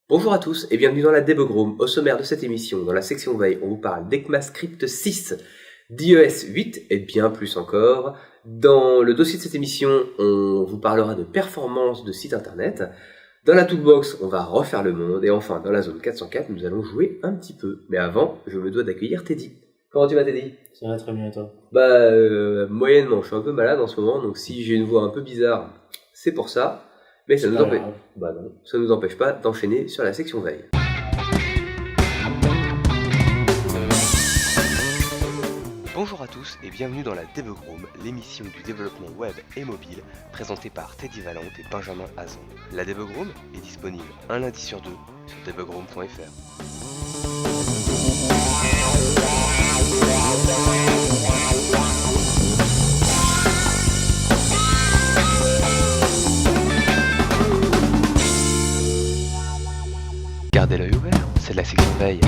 Bonjour à tous et bienvenue dans la Debug-Room. Au sommaire de cette émission, dans la section veille, on vous parle d'ECMAScript 6, d'iOS 8 et bien plus encore. Dans le dossier de cette émission, on vous parlera de performance de site internet. Dans la Toolbox, on va refaire le monde. Et enfin, dans la zone 404, nous allons jouer un petit peu. Mais avant, je me dois d'accueillir Teddy. Comment tu vas, Teddy? Ça va très bien, et toi? Moyennement, je suis un peu malade en ce moment, donc si j'ai une voix un peu bizarre, c'est pour ça. Mais ça nous empêche pas d'enchaîner sur la section veille. Bonjour à tous et bienvenue dans la Debug Room, l'émission du développement web et mobile, présentée par Teddy Valente et Benjamin Hazan. La Debug Room est disponible un lundi sur deux sur debugroom.fr. Gardez l'œil ouvert, c'est de la section veille.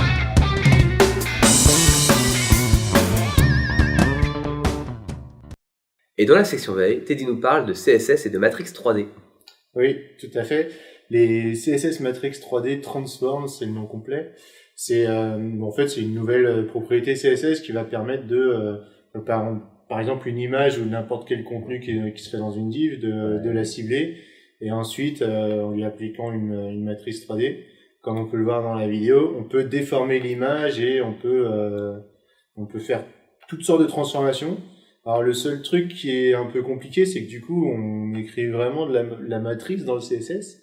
Et dans la section veille, Teddy nous parle de CSS et de Matrix 3D. Oui, tout à fait. Les CSS Matrix 3D Transform, c'est le nom complet. C'est en fait c'est une nouvelle propriété CSS qui va permettre de par exemple une image ou n'importe quel contenu qui se fait dans une div de la cibler et ensuite en lui appliquant une matrice 3D. Comme on peut le voir dans la vidéo, on peut déformer l'image et on peut faire toutes sortes de transformations. Alors le seul truc qui est un peu compliqué, c'est que du coup on écrit vraiment de la matrice dans le CSS.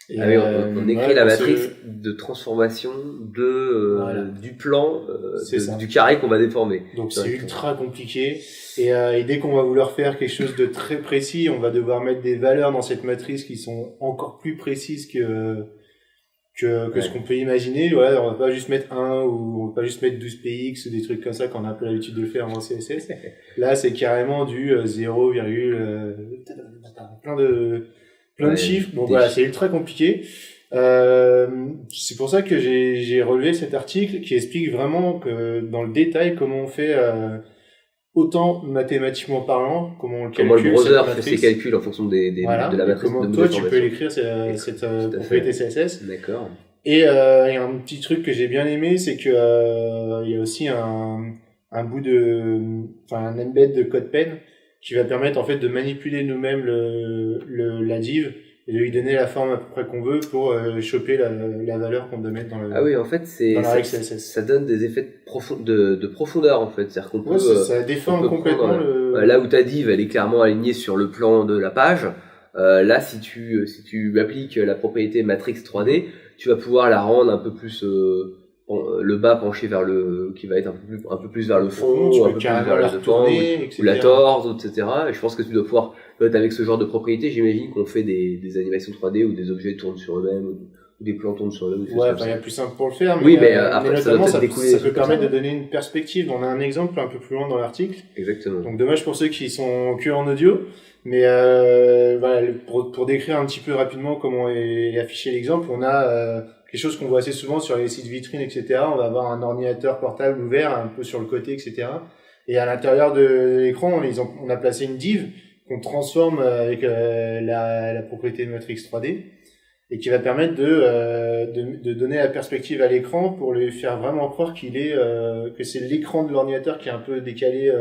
Et on écrit la matrice de transformation du plan, du carré qu'on va déformer. Donc c'est ultra compliqué. Et dès qu'on va vouloir faire quelque chose de très précis, on va devoir mettre des valeurs dans cette matrice qui sont encore plus précises que ce qu'on peut imaginer. Voilà, on va pas juste mettre 1 ou on va pas juste mettre 12px ou des trucs comme ça qu'on a un peu l'habitude de le faire en CSS. Là, c'est carrément du 0, plein de chiffres. Bon, voilà, c'est ultra compliqué. C'est pour ça que j'ai relevé cet article qui explique vraiment que dans le détail comment on fait autant mathématiquement parlant, comment on le calcule. Comment le browser fait ses calculs en fonction de la matrice. Comment toi tu peux l'écrire cette propriété CSS. D'accord. Et il y a un petit truc que j'ai bien aimé, c'est que il y a aussi un embed de CodePen qui va permettre en fait de manipuler nous-mêmes la div et de lui donner la forme à peu près qu'on veut pour choper la valeur qu'on doit mettre dans le. Ah oui, en fait, ça donne des effets de profondeur en fait, c'est-à-dire qu'on peut ça déforme complètement là où ta div elle est clairement alignée sur le plan de la page. Là, si tu appliques la propriété matrix 3D, tu vas pouvoir la rendre un peu plus le bas penché vers qui va être un peu plus vers le fond, ou un peu plus vers le devant, ou la torse, etc. Et je pense que tu dois pouvoir, avec ce genre de propriété, j'imagine qu'on fait des animations 3D où des objets tournent sur eux-mêmes, ou des plans tournent sur eux-mêmes. Ouais, il y a plus simple pour le faire, oui, mais après, ça peut permettre de donner une perspective. On a un exemple un peu plus loin dans l'article. Exactement. Donc dommage pour ceux qui sont que en audio. Mais voilà, pour décrire un petit peu rapidement comment est affiché l'exemple, on a quelque chose qu'on voit assez souvent sur les sites vitrines, etc. On va avoir un ordinateur portable ouvert un peu sur le côté, etc. Et à l'intérieur de l'écran, on a placé une div qu'on transforme avec la propriété de Matrix 3D et qui va permettre de donner la perspective à l'écran pour lui faire vraiment croire que c'est l'écran de l'ordinateur qui est un peu décalé,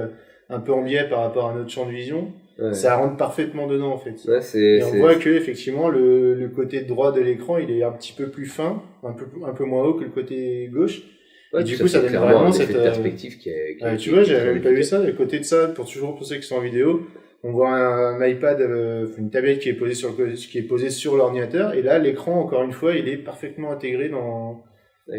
un peu en biais par rapport à notre champ de vision. Ouais. Ça rentre parfaitement dedans en fait. Ouais, et on voit que effectivement le côté droit de l'écran il est un petit peu plus fin, un peu moins haut que le côté gauche. Ouais, et du coup ça donne vraiment cette perspective qui est tu vois, j'avais même pas vu ça. À côté de ça, pour ceux qui sont en vidéo, on voit un iPad, une tablette qui est posée sur l'ordinateur et là l'écran encore une fois il est parfaitement intégré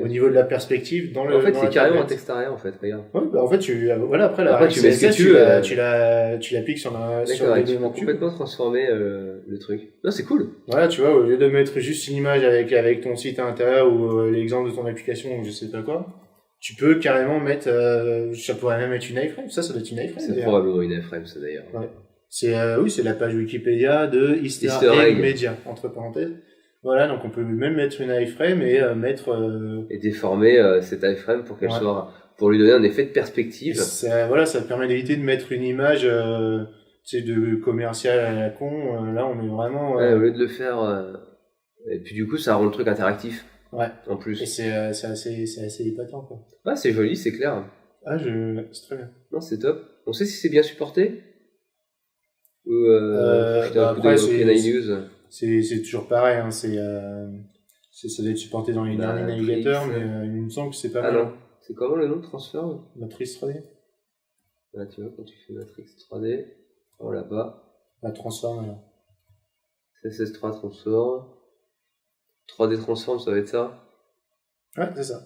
au niveau de la perspective en fait c'est carrément un texte arrière en fait, regarde. Ouais, en fait tu mets ce que tu l'appliques sur tu peux complètement transformer le truc. Non, c'est cool. Voilà, tu vois, au lieu de mettre juste une image avec ton site à l'intérieur ou l'exemple de ton application ou je sais pas quoi, tu peux carrément mettre ça pourrait même être une iframe, ça doit être une iframe. C'est probablement une iframe ça d'ailleurs. Ouais. C'est la page Wikipédia de Easter Egg Media entre parenthèses. Voilà, donc on peut même mettre une iframe et et déformer cette iframe pour qu'elle soit, pour lui donner un effet de perspective. Ça permet d'éviter de mettre une image, de commercial à la con. Là, on est vraiment. Au lieu de le faire, et puis du coup, ça rend le truc interactif. Ouais. En plus. Et c'est assez épatant, quoi. Ah, c'est joli, c'est clair. Ah, c'est très bien. Non, c'est top. On sait si c'est bien supporté? Ou jeter un coup après, d'œil au Kenai News. c'est toujours pareil, hein. Ça doit être supporté dans les derniers Matrix. navigateurs, mais il me semble que c'est pas Ah mal. non. C'est comment le nom de Transform? Matrix 3D. Là, tu vois, quand tu fais Matrix 3D, on l'a pas. La Transform, alors. CSS3 Transform. 3D Transform, ça va être ça? Ouais, c'est ça.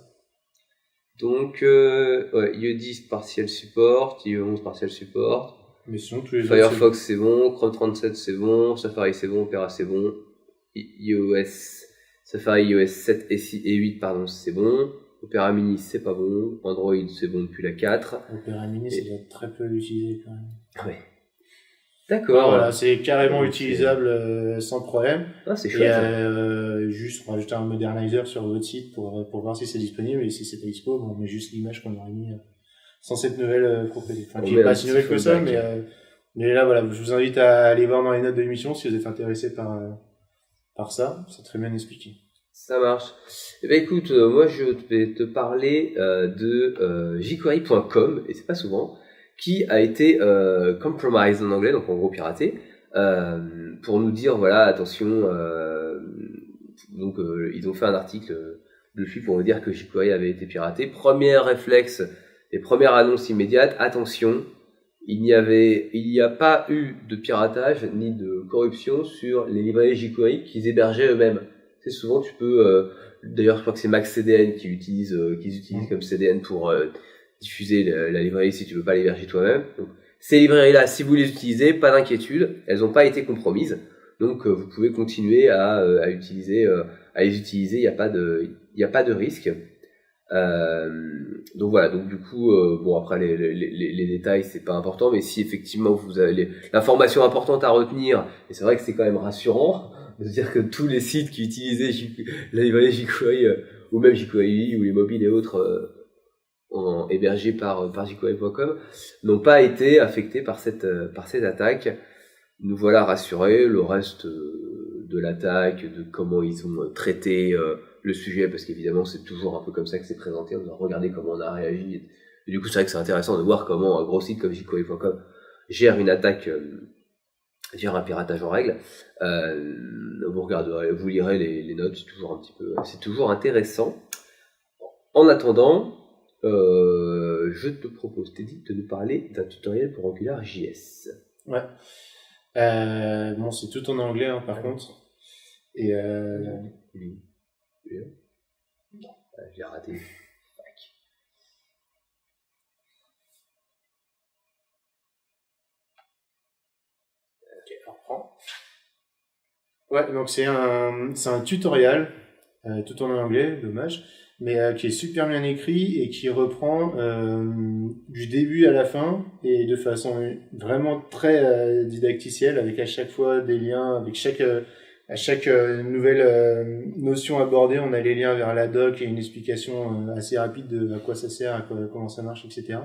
Donc, ouais, IE10 partiel support, IE11 partiel support. Mais sinon, tous les Firefox c'est bon, Chrome 37 c'est bon, Safari c'est bon, Opera c'est bon, Safari iOS 7 et 8 pardon c'est bon, Opera Mini c'est pas bon, Android c'est bon depuis la 4. Opera Mini, ça doit être très peu utilisé quand même. Ouais. D'accord. Voilà, c'est carrément utilisable sans problème. Ah, c'est chouette. Et juste rajouter un modernizer sur votre site pour voir si c'est disponible, et si c'est pas dispo, on met juste l'image qu'on aurait mis sans cette nouvelle propriété. Enfin, qui est pas si nouvelle que ça, mais là, voilà, je vous invite à aller voir dans les notes de l'émission si vous êtes intéressé par ça. C'est très bien expliqué. Ça marche. Eh ben écoute, moi je vais te parler de jQuery.com, et c'est pas souvent, qui a été compromised en anglais, donc en gros piraté, pour nous dire voilà attention. Donc ils ont fait un article dessus pour nous dire que jQuery avait été piraté. Premier réflexe et première annonce immédiate, attention, il n'y a pas eu de piratage ni de corruption sur les librairies jQuery qu'ils hébergeaient eux-mêmes. C'est souvent tu peux d'ailleurs je crois que c'est MaxCDN qu'ils utilisent comme CDN pour diffuser la librairie si tu veux pas l'héberger toi-même. Donc, ces librairies-là, si vous les utilisez, pas d'inquiétude, elles n'ont pas été compromises. Donc vous pouvez continuer à les utiliser, il n'y a pas de risque. Donc voilà, donc du coup, bon après les détails c'est pas important, mais si effectivement vous avez l'information importante à retenir, et c'est vrai que c'est quand même rassurant de dire que tous les sites qui utilisaient la librairie jQuery ou même jQuery ou les mobiles et autres hébergés par jQuery.com n'ont pas été affectés par cette attaque. Nous voilà rassurés. Le reste de l'attaque, de comment ils ont traité le sujet, parce qu'évidemment c'est toujours un peu comme ça que c'est présenté, on doit regarder comment on a réagi, et du coup c'est vrai que c'est intéressant de voir comment un gros site comme jQuery.com gère une attaque, gère un piratage en règle. Vous regarderez, vous lirez les notes, c'est toujours intéressant. En attendant, je te propose, Teddy, de nous parler d'un tutoriel pour AngularJS. Ouais. Bon, c'est tout en anglais, hein, par contre. Et non, j'ai raté. Ok, on reprend. Ouais, donc c'est un tutoriel, tout en anglais, dommage, mais qui est super bien écrit et qui reprend du début à la fin et de façon vraiment très didacticielle, avec à chaque fois des liens, avec à chaque nouvelle notion abordée, on a les liens vers la doc et une explication assez rapide de à quoi ça sert, comment ça marche, etc.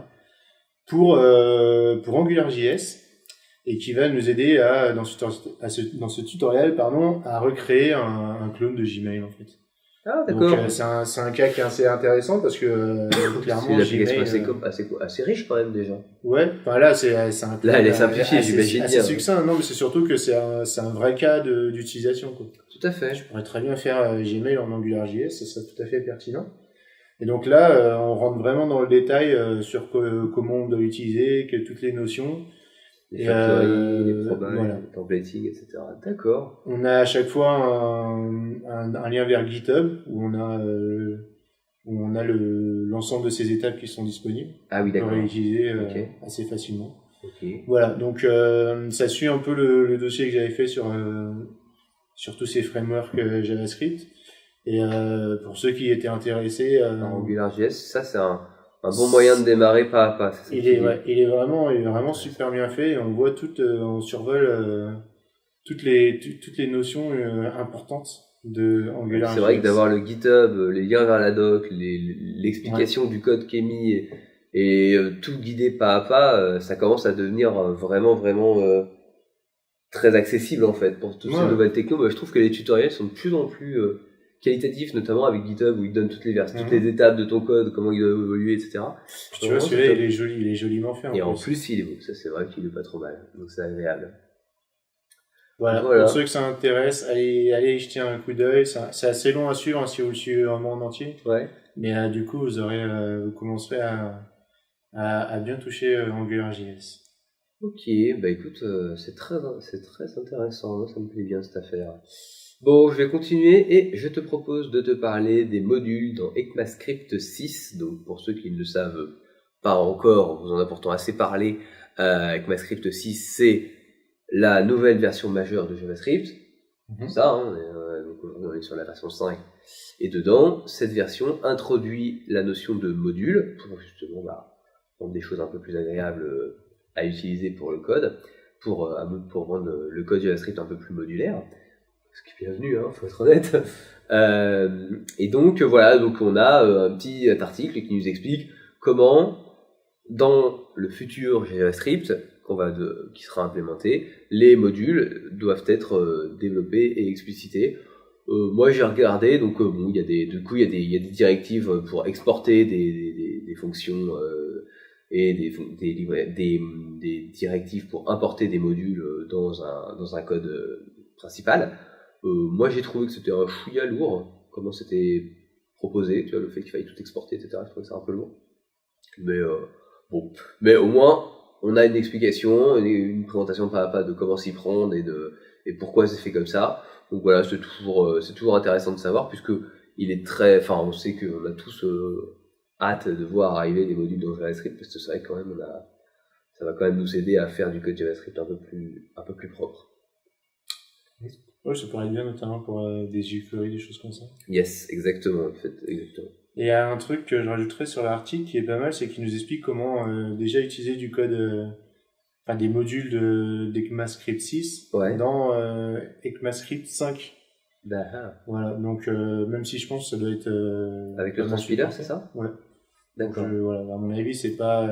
Pour AngularJS, et qui va nous aider dans ce tutoriel, à recréer un clone de Gmail, en fait. Ah, d'accord. Donc, c'est un cas qui est assez intéressant parce que, clairement, c'est une application assez riche quand même, déjà. Ouais, enfin là, c'est un clone. Là, elle est simplifiée, j'imagine bien. C'est succinct, non, mais c'est surtout que c'est un vrai cas d'utilisation, quoi. Tout à fait. Je pourrais très bien faire Gmail en AngularJS, ça serait tout à fait pertinent. Et donc là, on rentre vraiment dans le détail sur comment on doit l'utiliser, toutes les notions. Les factories, les probas, voilà. Le templating, etc. D'accord. On a à chaque fois un lien vers GitHub où on a l'ensemble de ces étapes qui sont disponibles. Ah oui, d'accord. On peut réutiliser assez facilement. Okay. Voilà, donc ça suit un peu le dossier que j'avais fait sur tous ces frameworks JavaScript. Et pour ceux qui étaient intéressés... AngularJS, ça c'est un bon moyen de démarrer pas à pas. Il est vraiment super bien fait, et on voit on survole toutes les notions importantes de AngularJS. C'est vrai que d'avoir le GitHub, les liens vers la doc, l'explication du code qui est mis et tout guidé pas à pas, ça commence à devenir vraiment très accessible en fait pour toutes ces nouvelles technos. Je trouve que les tutoriels sont de plus en plus qualitatif, notamment avec GitHub, où il te donne toutes les étapes de ton code, comment il doit évoluer, etc. Tu vois, celui-là, il est joliment fait. Et en plus, il est beau. Ça, c'est vrai qu'il est pas trop mal. Donc, c'est agréable. Voilà. Pour ceux que ça intéresse, allez y jeter un coup d'œil. C'est assez long à suivre, si vous le suivez vraiment en entier. Ouais. Mais du coup, vous commencerez à bien toucher AngularJS. Ok, bah écoute, c'est très intéressant. Moi, ça me plaît bien cette affaire. Bon, je vais continuer et je te propose de te parler des modules dans ECMAScript 6. Donc, pour ceux qui ne le savent pas encore, vous en a pourtant assez parlé. ECMAScript 6, c'est la nouvelle version majeure de JavaScript. C'est ça, hein, donc aujourd'hui on est sur la version 5. Et dedans, cette version introduit la notion de module pour justement rendre des choses un peu plus agréables à utiliser pour le code, pour rendre le code JavaScript un peu plus modulaire. Ce qui est bienvenu, hein, faut être honnête. Et donc voilà, donc on a un petit article qui nous explique comment, dans le futur JavaScript qui sera implémenté, les modules doivent être développés et explicités. Moi j'ai regardé, donc bon, il y a des directives pour exporter des fonctions et des directives pour importer des modules dans un code principal. Moi j'ai trouvé que c'était un chouïa lourd, comment c'était proposé, tu vois, le fait qu'il fallait tout exporter, etc. Je trouvais ça un peu lourd. Mais bon, mais au moins on a une explication, une présentation pas à pas de comment s'y prendre et pourquoi c'est fait comme ça. Donc voilà, c'est toujours intéressant de savoir, puisque on sait qu'on a tous hâte de voir arriver des modules dans JavaScript, parce que c'est vrai que quand même ça va quand même nous aider à faire du code JavaScript un peu plus propre. Ouais, ça pourrait être bien, notamment pour des jQuery, des choses comme ça. Yes, exactement, en fait, exactement. Et il y a un truc que je rajouterais sur l'article qui est pas mal, c'est qu'il nous explique comment déjà utiliser du code, des modules d'ECMAScript 6 dans ECMAScript 5. Voilà, donc même si je pense que ça doit être... avec le transpiler, c'est ça? Ouais. D'accord. Voilà, à mon avis, c'est pas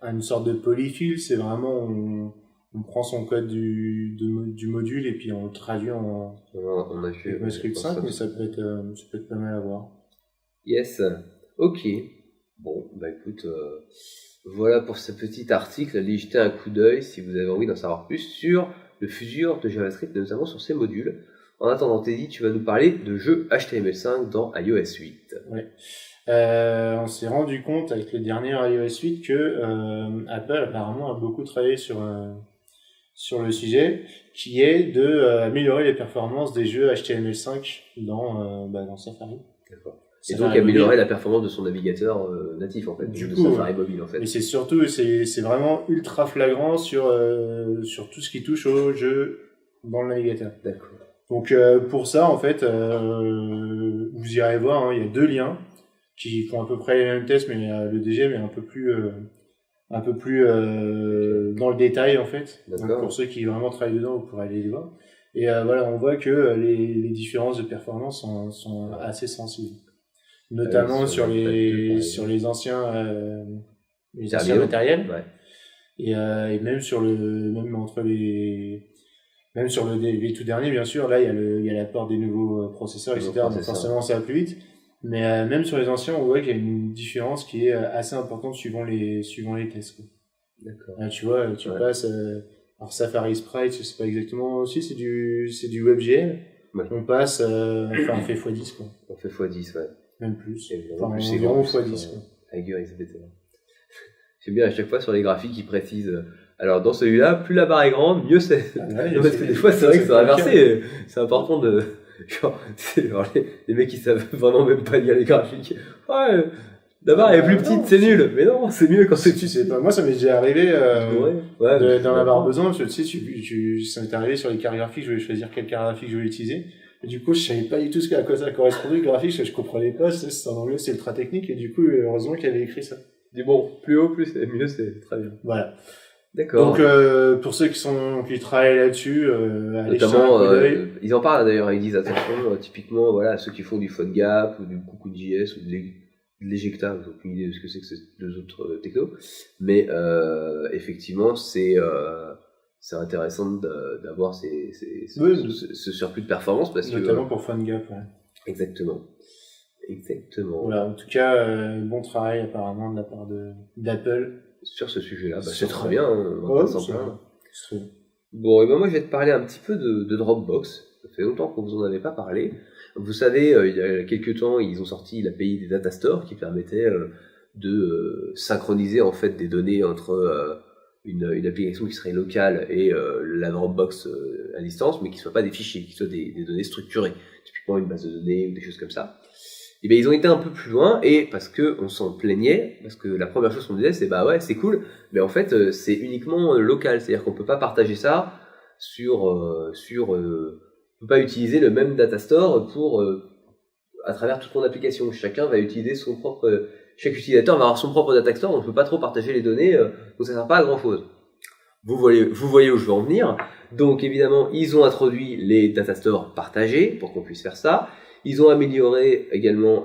une sorte de polyfill, c'est vraiment on prend son code du module et puis on le traduit en ECMAScript 5, mais ça peut être pas mal à voir. Yes, ok. Bon, bah écoute, voilà pour ce petit article. Allez y jeter un coup d'œil si vous avez envie d'en savoir plus sur le futur de JavaScript, notamment sur ces modules. En attendant, Teddy, tu vas nous parler de jeux HTML5 dans iOS 8. Ouais. On s'est rendu compte avec le dernier iOS 8 que Apple apparemment a beaucoup travaillé sur le sujet, qui est de améliorer les performances des jeux HTML5 dans Safari. D'accord. Et donc améliorer la performance de son navigateur natif, en fait, de Safari mobile, en fait. Et c'est vraiment ultra flagrant sur tout ce qui touche aux jeux dans le navigateur. D'accord. Donc pour ça, en fait, vous irez voir, hein, il y a 2 liens qui font à peu près les mêmes tests, mais le DGM est un peu plus dans le détail, en fait. Donc, pour ceux qui vraiment travaillent dedans, vous pourrez aller les voir. Et voilà, on voit que les différences de performance sont assez sensibles, notamment sur les anciens matériels. Ouais. Et même sur les tout derniers, bien sûr, là il y a l'apport des nouveaux processeurs, etc. Donc forcément ça va plus vite. Mais même sur les anciens, on voit qu'il y a une différence qui est assez importante suivant les tests, quoi. D'accord. Tu vois, passes alors Safari Sprite, je sais pas exactement aussi, c'est du WebGL. Ouais. On passe on fait x10, quoi. On fait x10, ouais. Même plus. Enfin, environ x10, quoi. Tiger XBT. J'aime bien à chaque fois sur les graphiques, ils précisent. Alors dans celui-là, plus la barre est grande, mieux c'est. Parce que des fois, c'est vrai que c'est inversé. C'est important de. Genre les mecs qui savent vraiment même pas lire les graphiques. Ouais, la barre est plus petite, c'est nul. Mais non, c'est mieux quand c'est. Tu sais pas, moi ça m'est déjà arrivé dans la barre besoin, parce que tu sais, ça m'est arrivé sur les cartes graphiques, je voulais choisir quelle carte graphique je voulais utiliser. Et du coup, je savais pas du tout à quoi ça correspondait le graphique, je comprenais pas, c'est en anglais, c'est ultra technique, et du coup, heureusement qu'il avait écrit ça. Du bon, plus haut, plus c'est mieux, c'est très bien. Voilà. D'accord. Donc pour ceux qui travaillent là-dessus, notamment ils en parlent d'ailleurs, ils disent attention, typiquement voilà, ceux qui font du PhoneGap ou du CocoonJS ou de l'Ejecta, j'ai aucune idée de ce que c'est que ces 2 autres technos, mais effectivement c'est c'est intéressant d'avoir Oui. ce surplus de performance parce Notamment pour PhoneGap, ouais. Exactement. Voilà, en tout cas, bon travail apparemment de la part d'Apple. Sur ce sujet-là, bah, c'est Sur très ça. bien, hein, on va pas s'en c'est plaindre. très bien. Bon, et ben moi je vais te parler un petit peu de Dropbox. Ça fait longtemps qu'on vous en avait pas parlé. Vous savez, il y a quelques temps, ils ont sorti l'API des data stores qui permettait de synchroniser en fait des données entre une application qui serait locale et la Dropbox à distance, mais qui ne soient pas des fichiers, qui soient des données structurées, typiquement une base de données ou des choses comme ça. Et bien ils ont été un peu plus loin, et parce que on s'en plaignait, parce que la première chose qu'on disait c'est bah ouais c'est cool, mais en fait c'est uniquement local, c'est-à-dire qu'on peut pas partager ça on peut pas utiliser le même data store à travers toute mon application. Chacun va utiliser chaque utilisateur va avoir son propre data store, on ne peut pas trop partager les données, donc ça sert pas à grand chose. Vous voyez où je veux en venir. Donc évidemment, ils ont introduit les data stores partagés pour qu'on puisse faire ça. Ils ont amélioré également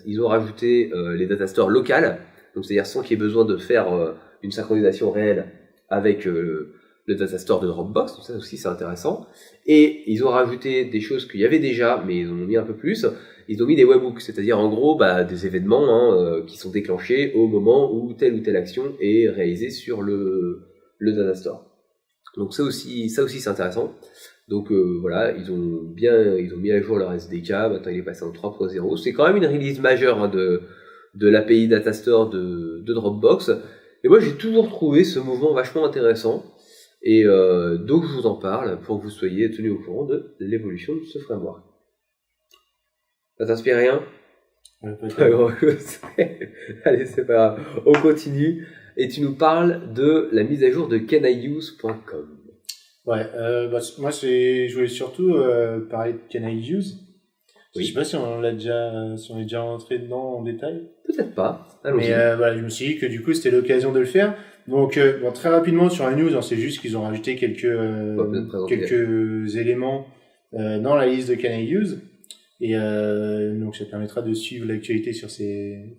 ils ont rajouté les data stores locales, donc c'est-à-dire sans qu'il y ait besoin de faire une synchronisation réelle avec le data store de Dropbox, donc ça aussi c'est intéressant. Et ils ont rajouté des choses qu'il y avait déjà, mais ils en ont mis un peu plus. Ils ont mis des webhooks, c'est-à-dire en gros des événements qui sont déclenchés au moment où telle ou telle action est réalisée sur le data store. Donc ça aussi c'est intéressant. Donc voilà, ils ont mis à jour leur SDK, maintenant il est passé en 3.0. C'est quand même une release majeure de l'API Data Store de Dropbox. Et moi j'ai toujours trouvé ce mouvement vachement intéressant. Et donc je vous en parle pour que vous soyez tenus au courant de l'évolution de ce framework. Ça t'inspire rien ? Ouais, Pas grand-chose. Allez, c'est pas grave. On continue. Et tu nous parles de la mise à jour de caniuse.com. Ouais, moi je voulais surtout parler de Can I Use. Oui. Je sais pas si on est déjà rentré dedans en détail. Peut-être pas. Allons-y. Mais voilà, je me suis dit que du coup c'était l'occasion de le faire. Donc très rapidement sur la news, c'est juste qu'ils ont rajouté quelques éléments dans la liste de Can I Use. Et donc ça permettra de suivre l'actualité sur ces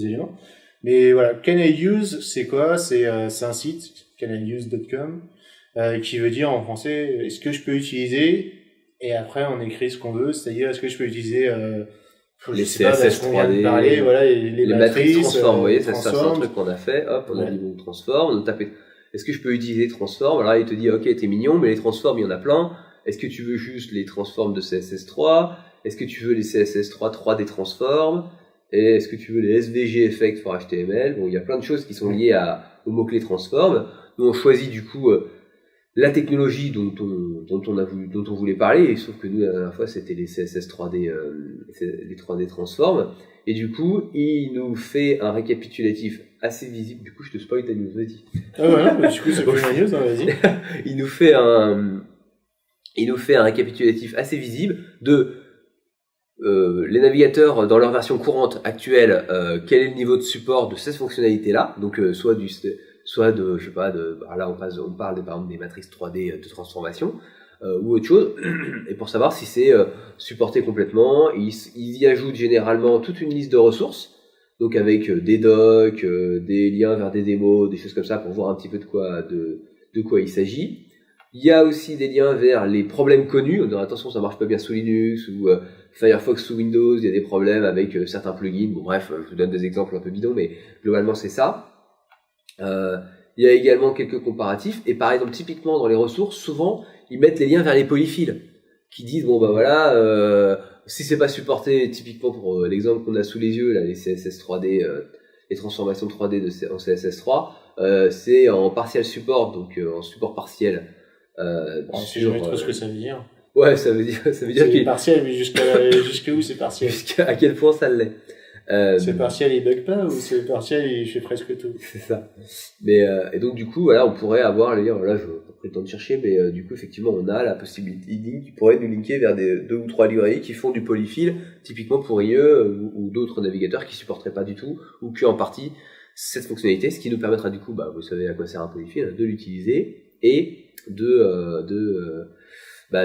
éléments. Mais voilà, Can I Use, c'est quoi ? C'est un site, caniuse.com, qui veut dire en français, est-ce que je peux utiliser ? Et après on écrit ce qu'on veut, c'est-à-dire est-ce que je peux utiliser les CSS 3D, parler, voilà, les matrices transform, vous voyez, ça c'est un truc qu'on a fait, hop, on a dit bon, transform, on tapait, est-ce que je peux utiliser transform ? Alors là, il te dit, ok, t'es mignon, mais les transforms, il y en a plein. Est-ce que tu veux juste les transforms de CSS3 ? Est-ce que tu veux les CSS3 3D transform ? Et est-ce que tu veux les SVG effects for HTML ? Bon, il y a plein de choses qui sont liées au mot-clé transform. Nous, on choisit du coup la technologie dont on voulait parler, et sauf que nous, la dernière fois, c'était les CSS 3D, les 3D transform. Et du coup, il nous fait un récapitulatif assez visible. Du coup, je te spoil ta news, vas-y. Ah ouais, non, mais du coup, ça fait ma news, hein, vas-y. Il nous fait un récapitulatif assez visible de les navigateurs dans leur version courante actuelle, quel est le niveau de support de cette fonctionnalité-là, donc soit de je sais pas, là on parle par exemple des matrices 3D de transformation ou autre chose, et pour savoir si c'est supporté complètement, ils y ajoutent généralement toute une liste de ressources, donc avec des docs, des liens vers des démos, des choses comme ça pour voir un petit peu de quoi il s'agit. Il y a aussi des liens vers les problèmes connus. On dirait attention, ça marche pas bien sous Linux ou Firefox sous Windows. Il y a des problèmes avec certains plugins. Bon bref, je vous donne des exemples un peu bidons, mais globalement c'est ça. Il y a également quelques comparatifs. Et par exemple, typiquement dans les ressources, souvent ils mettent les liens vers les polyfills qui disent bon bah voilà, si c'est pas supporté, typiquement pour l'exemple qu'on a sous les yeux là, les CSS 3D, les transformations 3D en CSS3, c'est en partial support, donc en support partiel. Je sais jamais trop ce que ça veut dire. Ouais, ça veut dire c'est partiel, mais jusqu'à où c'est partiel? À quel point ça l'est. C'est partiel, il bug pas, ou c'est partiel, il fait presque tout? C'est ça. Mais, et donc, du coup, voilà, on pourrait avoir, là, je n'ai pas pris le temps de chercher, mais du coup, effectivement, on a la possibilité qui pourrait nous linker vers 2 ou 3 librairies qui font du polyfill, typiquement pour IE, ou d'autres navigateurs qui supporteraient pas du tout, ou que en partie, cette fonctionnalité, ce qui nous permettra, du coup, vous savez à quoi sert un polyfill, de l'utiliser, et de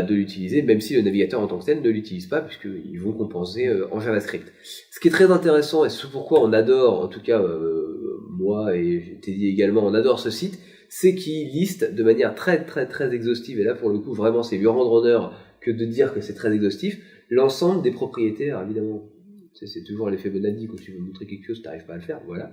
l'utiliser, même si le navigateur en tant que tel ne l'utilise pas, puisqu'ils vont compenser en JavaScript. Ce qui est très intéressant, et ce pourquoi on adore, en tout cas moi et Teddy également, on adore ce site, c'est qu'ils listent de manière très très très exhaustive, et là pour le coup vraiment c'est lui rendre honneur que de dire que c'est très exhaustif, l'ensemble des propriétaires, évidemment. C'est toujours l'effet Bonaldi, quand tu veux montrer quelque chose, tu n'arrives pas à le faire, voilà.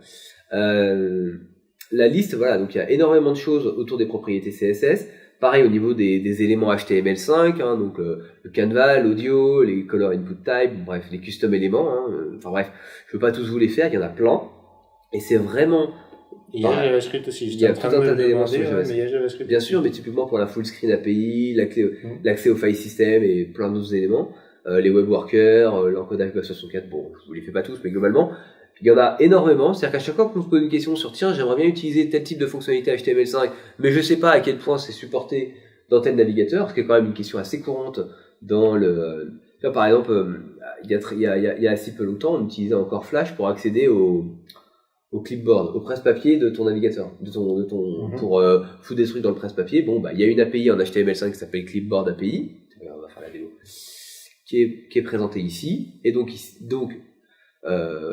La liste, voilà, donc il y a énormément de choses autour des propriétés CSS. Pareil au niveau des éléments HTML5, hein, donc le canvas, l'audio, les color input type, bref, les custom éléments, hein, enfin bref, je ne veux pas tous vous les faire, il y en a plein. Et c'est vraiment... Il y a JavaScript aussi. Il y a tout un tas d'éléments sur JavaScript. Mais il y a JavaScript bien aussi. sûr, mais typiquement pour la full screen API, l'accès au file system et plein d'autres éléments. Les web workers, l'encodage base64, bon, je vous les fais pas tous, mais globalement, il y en a énormément. C'est-à-dire qu'à chaque fois qu'on se pose une question sur tiens, j'aimerais bien utiliser tel type de fonctionnalité HTML5, mais je sais pas à quel point c'est supporté dans tel navigateur, ce qui est quand même une question assez courante dans le... Là, par exemple, il y a assez peu longtemps, on utilisait encore Flash pour accéder au clipboard, au presse-papier de ton navigateur, pour foutre des trucs dans le presse-papier. Bon, bah, il y a une API en HTML5 qui s'appelle Clipboard API. On va faire la vidéo. Qui est présentée ici. Et donc,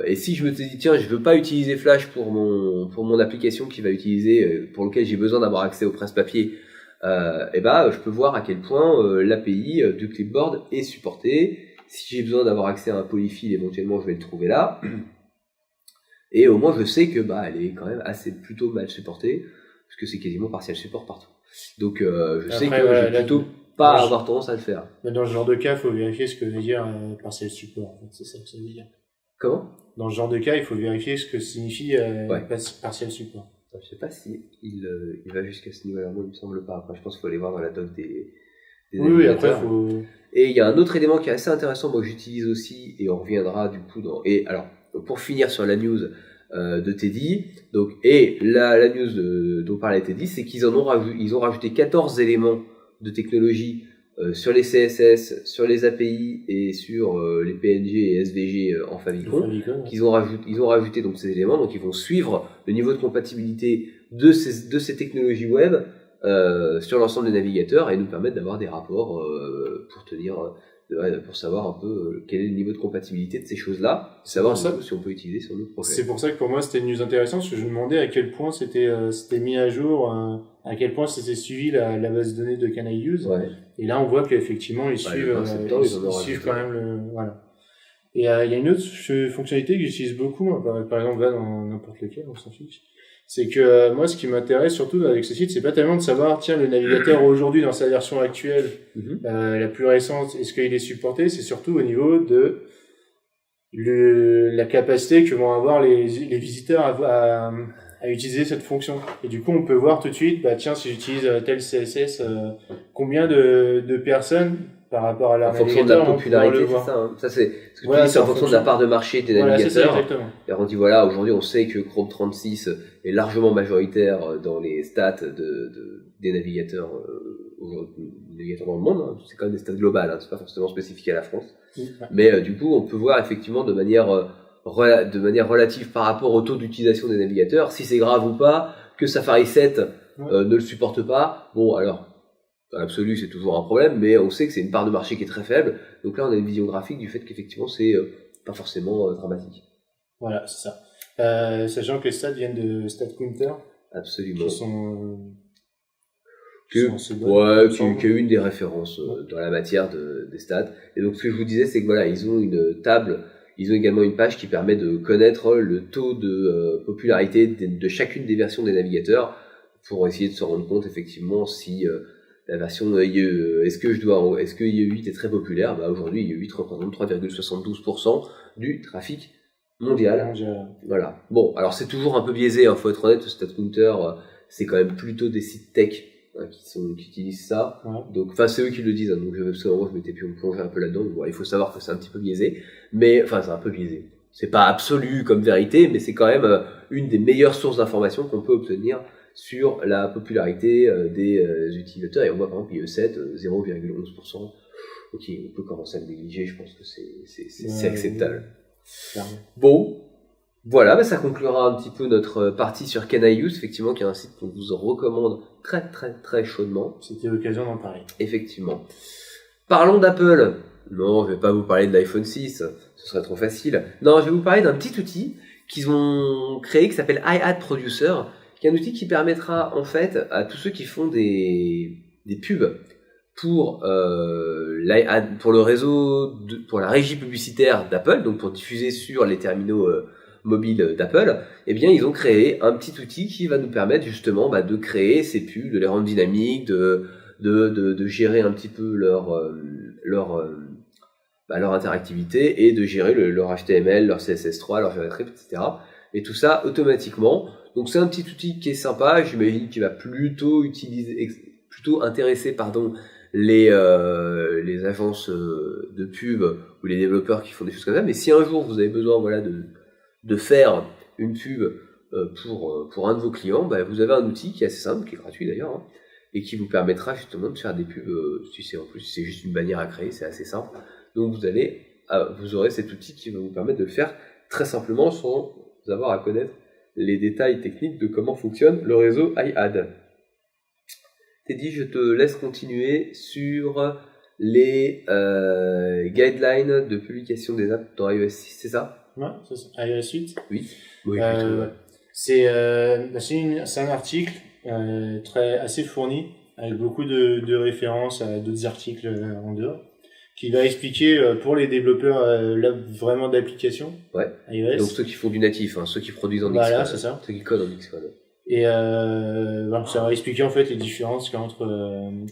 et si je me dis, tiens, je veux pas utiliser Flash pour mon application qui va utiliser, pour lequel j'ai besoin d'avoir accès au presse-papier, et je peux voir à quel point l'API du clipboard est supportée. Si j'ai besoin d'avoir accès à un polyfill, éventuellement, je vais le trouver là. Et au moins, je sais que elle est quand même plutôt mal supportée, parce que c'est quasiment partial support partout. Donc, je sais que je vais plutôt pas avoir tendance à le faire. Mais dans ce genre de cas, il faut vérifier ce que veut dire partial support. En fait, c'est ça que ça veut dire. Comment ? Dans ce genre de cas, il faut vérifier ce que signifie partial support. Je sais pas si il va jusqu'à ce niveau-là. Moi, il me semble pas. Après, je pense qu'il faut aller voir dans la doc des oui, après, faut... Et il y a un autre élément qui est assez intéressant, moi, que j'utilise aussi, et on reviendra du coup dans... Et alors, pour finir sur la news de Teddy, donc, et la news dont parlait Teddy, c'est qu'ils ont rajouté 14 éléments de technologie sur les CSS, sur les API et sur les PNG et SVG en favicon. Ils ont rajouté donc ces éléments, donc ils vont suivre le niveau de compatibilité de ces technologies web sur l'ensemble des navigateurs et nous permettre d'avoir des rapports pour savoir un peu quel est le niveau de compatibilité de ces choses-là, savoir si on peut utiliser sur notre projet. C'est pour ça que pour moi c'était une news intéressante, parce que je me demandais à quel point c'était mis à jour, à quel point c'était suivi la base de données de Can I Use. Ouais. Et là on voit qu'effectivement ils suivent quand même voilà. Et il y a une autre fonctionnalité que j'utilise beaucoup, par exemple là dans n'importe lequel, on s'en fiche. C'est que moi, ce qui m'intéresse surtout avec ce site, c'est pas tellement de savoir, tiens, le navigateur aujourd'hui dans sa version actuelle, la plus récente, est-ce qu'il est supporté. C'est surtout au niveau de la capacité que vont avoir les visiteurs à utiliser cette fonction. Et du coup, on peut voir tout de suite, tiens, si j'utilise tel CSS, combien de personnes par rapport à leur navigateur. En fonction de la popularité, c'est ça. Hein. Ça, c'est ce que tu dis, c'est en fonction de la part de marché des navigateurs. C'est ça, exactement. Et on dit, voilà, aujourd'hui, on sait que Chrome 36 est largement majoritaire dans les stats des navigateurs, dans le monde. Hein. C'est quand même des stats globales, hein. C'est pas forcément spécifique à la France. Mais du coup, on peut voir effectivement de manière relative par rapport au taux d'utilisation des navigateurs, si c'est grave ou pas, que Safari 7 ne le supporte pas. Bon, alors, dans l'absolu, c'est toujours un problème, mais on sait que c'est une part de marché qui est très faible. Donc là, on a une vision graphique du fait qu'effectivement, c'est pas forcément dramatique. Voilà, c'est ça. Sachant que les stats viennent de StatCounter. Absolument. Qui est une des références dans la matière des stats. Et donc, ce que je vous disais, c'est que voilà, ils ont une table, ils ont également une page qui permet de connaître le taux de popularité de chacune des versions des navigateurs pour essayer de se rendre compte, effectivement, si la version IE, est-ce que IE8 est très populaire? Aujourd'hui, IE8 représente 3,72% du trafic mondial. Voilà. Bon, alors c'est toujours un peu biaisé, faut être honnête, StatCounter, c'est quand même plutôt des sites tech qui utilisent ça. Ouais. Donc, c'est eux qui le disent, hein, donc je m'étais pu me plonger un peu là-dedans. Bon, il faut savoir que c'est un petit peu biaisé, mais c'est un peu biaisé. C'est pas absolu comme vérité, mais c'est quand même une des meilleures sources d'informations qu'on peut obtenir sur la popularité des utilisateurs. Et on voit par exemple IE7, 0,11%. Ok, on peut commencer à le négliger, je pense que c'est acceptable. Bon, voilà, ça conclura un petit peu notre partie sur Can I Use, effectivement, qui est un site qu'on vous recommande très très très chaudement. C'était l'occasion d'en parler. Effectivement. Parlons d'Apple. Non, je vais pas vous parler de l'iPhone 6, ce serait trop facile. Non, je vais vous parler d'un petit outil qu'ils ont créé qui s'appelle iAd Producer, qui est un outil qui permettra en fait à tous ceux qui font des pubs pour pour le réseau pour la régie publicitaire d'Apple, donc pour diffuser sur les terminaux mobiles d'Apple, eh bien ils ont créé un petit outil qui va nous permettre justement de créer ces pubs, de les rendre dynamiques, de gérer un petit peu leur interactivité et de gérer leur HTML, leur CSS3, leur JavaScript, etc. Et tout ça automatiquement. Donc c'est un petit outil qui est sympa, j'imagine qu'il va plutôt intéresser les agences de pub ou les développeurs qui font des choses comme ça. Mais si un jour vous avez besoin de faire une pub pour un de vos clients, vous avez un outil qui est assez simple, qui est gratuit d'ailleurs, hein, et qui vous permettra justement de faire des pubs. En plus c'est juste une bannière à créer, c'est assez simple. Donc vous aurez cet outil qui va vous permettre de le faire très simplement sans avoir à connaître les détails techniques de comment fonctionne le réseau iAd. Teddy, je te laisse continuer sur les guidelines de publication des apps dans iOS 6, c'est ça? Ouais, c'est ça. iOS 8. Oui. C'est un article assez fourni, avec beaucoup de références à d'autres articles en dehors, qui va expliquer pour les développeurs vraiment d'applications iOS. Donc ceux qui font du natif, hein, ceux qui produisent en Xcode. Voilà, c'est ça. Ceux qui codent en Xcode. Et ça va expliquer en fait les différences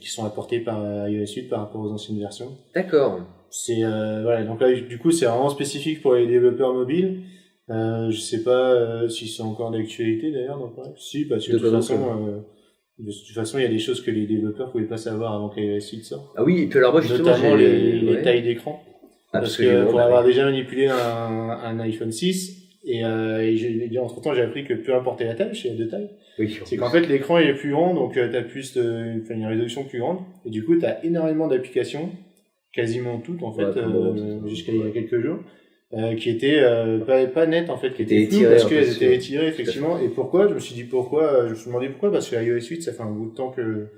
qui sont apportées par iOS 8 par rapport aux anciennes versions. D'accord. Donc là du coup c'est vraiment spécifique pour les développeurs mobiles. Je sais pas si c'est encore d'actualité d'ailleurs, non pas. Si, parce que de toute façon il y a des choses que les développeurs pouvaient pas savoir avant que iOS 8 sorte. Ah oui, et puis alors moi justement notamment les tailles d'écran. Absolument. Parce que pour avoir déjà manipulé un iPhone 6 et entre temps j'ai appris que peu importe la taille, chez les deux tailles, c'est qu'en fait l'écran il est plus grand, donc t'as une résolution plus grande, et du coup t'as énormément d'applications, quasiment toutes en fait, jusqu'à il y a quelques jours, qui étaient pas nettes en fait, qui étaient floues parce qu'elles étaient étirées effectivement. Et pourquoi? Je me suis demandé pourquoi, parce que iOS 8 ça fait un bout de temps que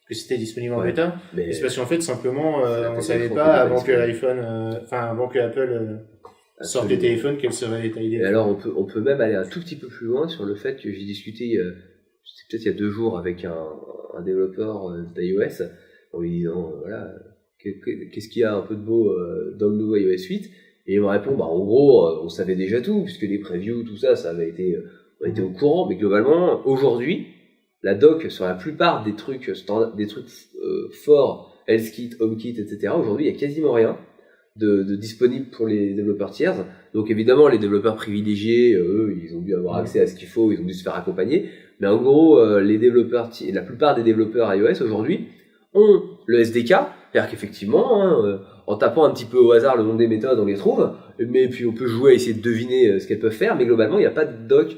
c'était disponible en bêta. Mais c'est parce qu'en fait simplement on savait pas avant que Apple sorte des téléphones qu'elle serait détaillée. Alors on peut même aller un tout petit peu plus loin sur le fait que j'ai discuté peut-être il y a 2 jours avec un développeur d'iOS en lui disant qu'est-ce qu'il y a un peu de beau dans le nouveau iOS 8, et il me répond en gros on savait déjà tout puisque les previews tout ça avait été au courant, mais globalement aujourd'hui la doc sur la plupart des trucs forts, Health Kit, HomeKit, etc. aujourd'hui il y a quasiment rien de disponible pour les développeurs tiers. Donc évidemment les développeurs privilégiés, eux, ils ont dû avoir accès à ce qu'il faut, ils ont dû se faire accompagner, mais en gros la plupart des développeurs iOS aujourd'hui ont le SDK, c'est-à-dire qu'effectivement en tapant un petit peu au hasard le nom des méthodes on les trouve, mais puis on peut jouer à essayer de deviner ce qu'elles peuvent faire, mais globalement il n'y a pas de doc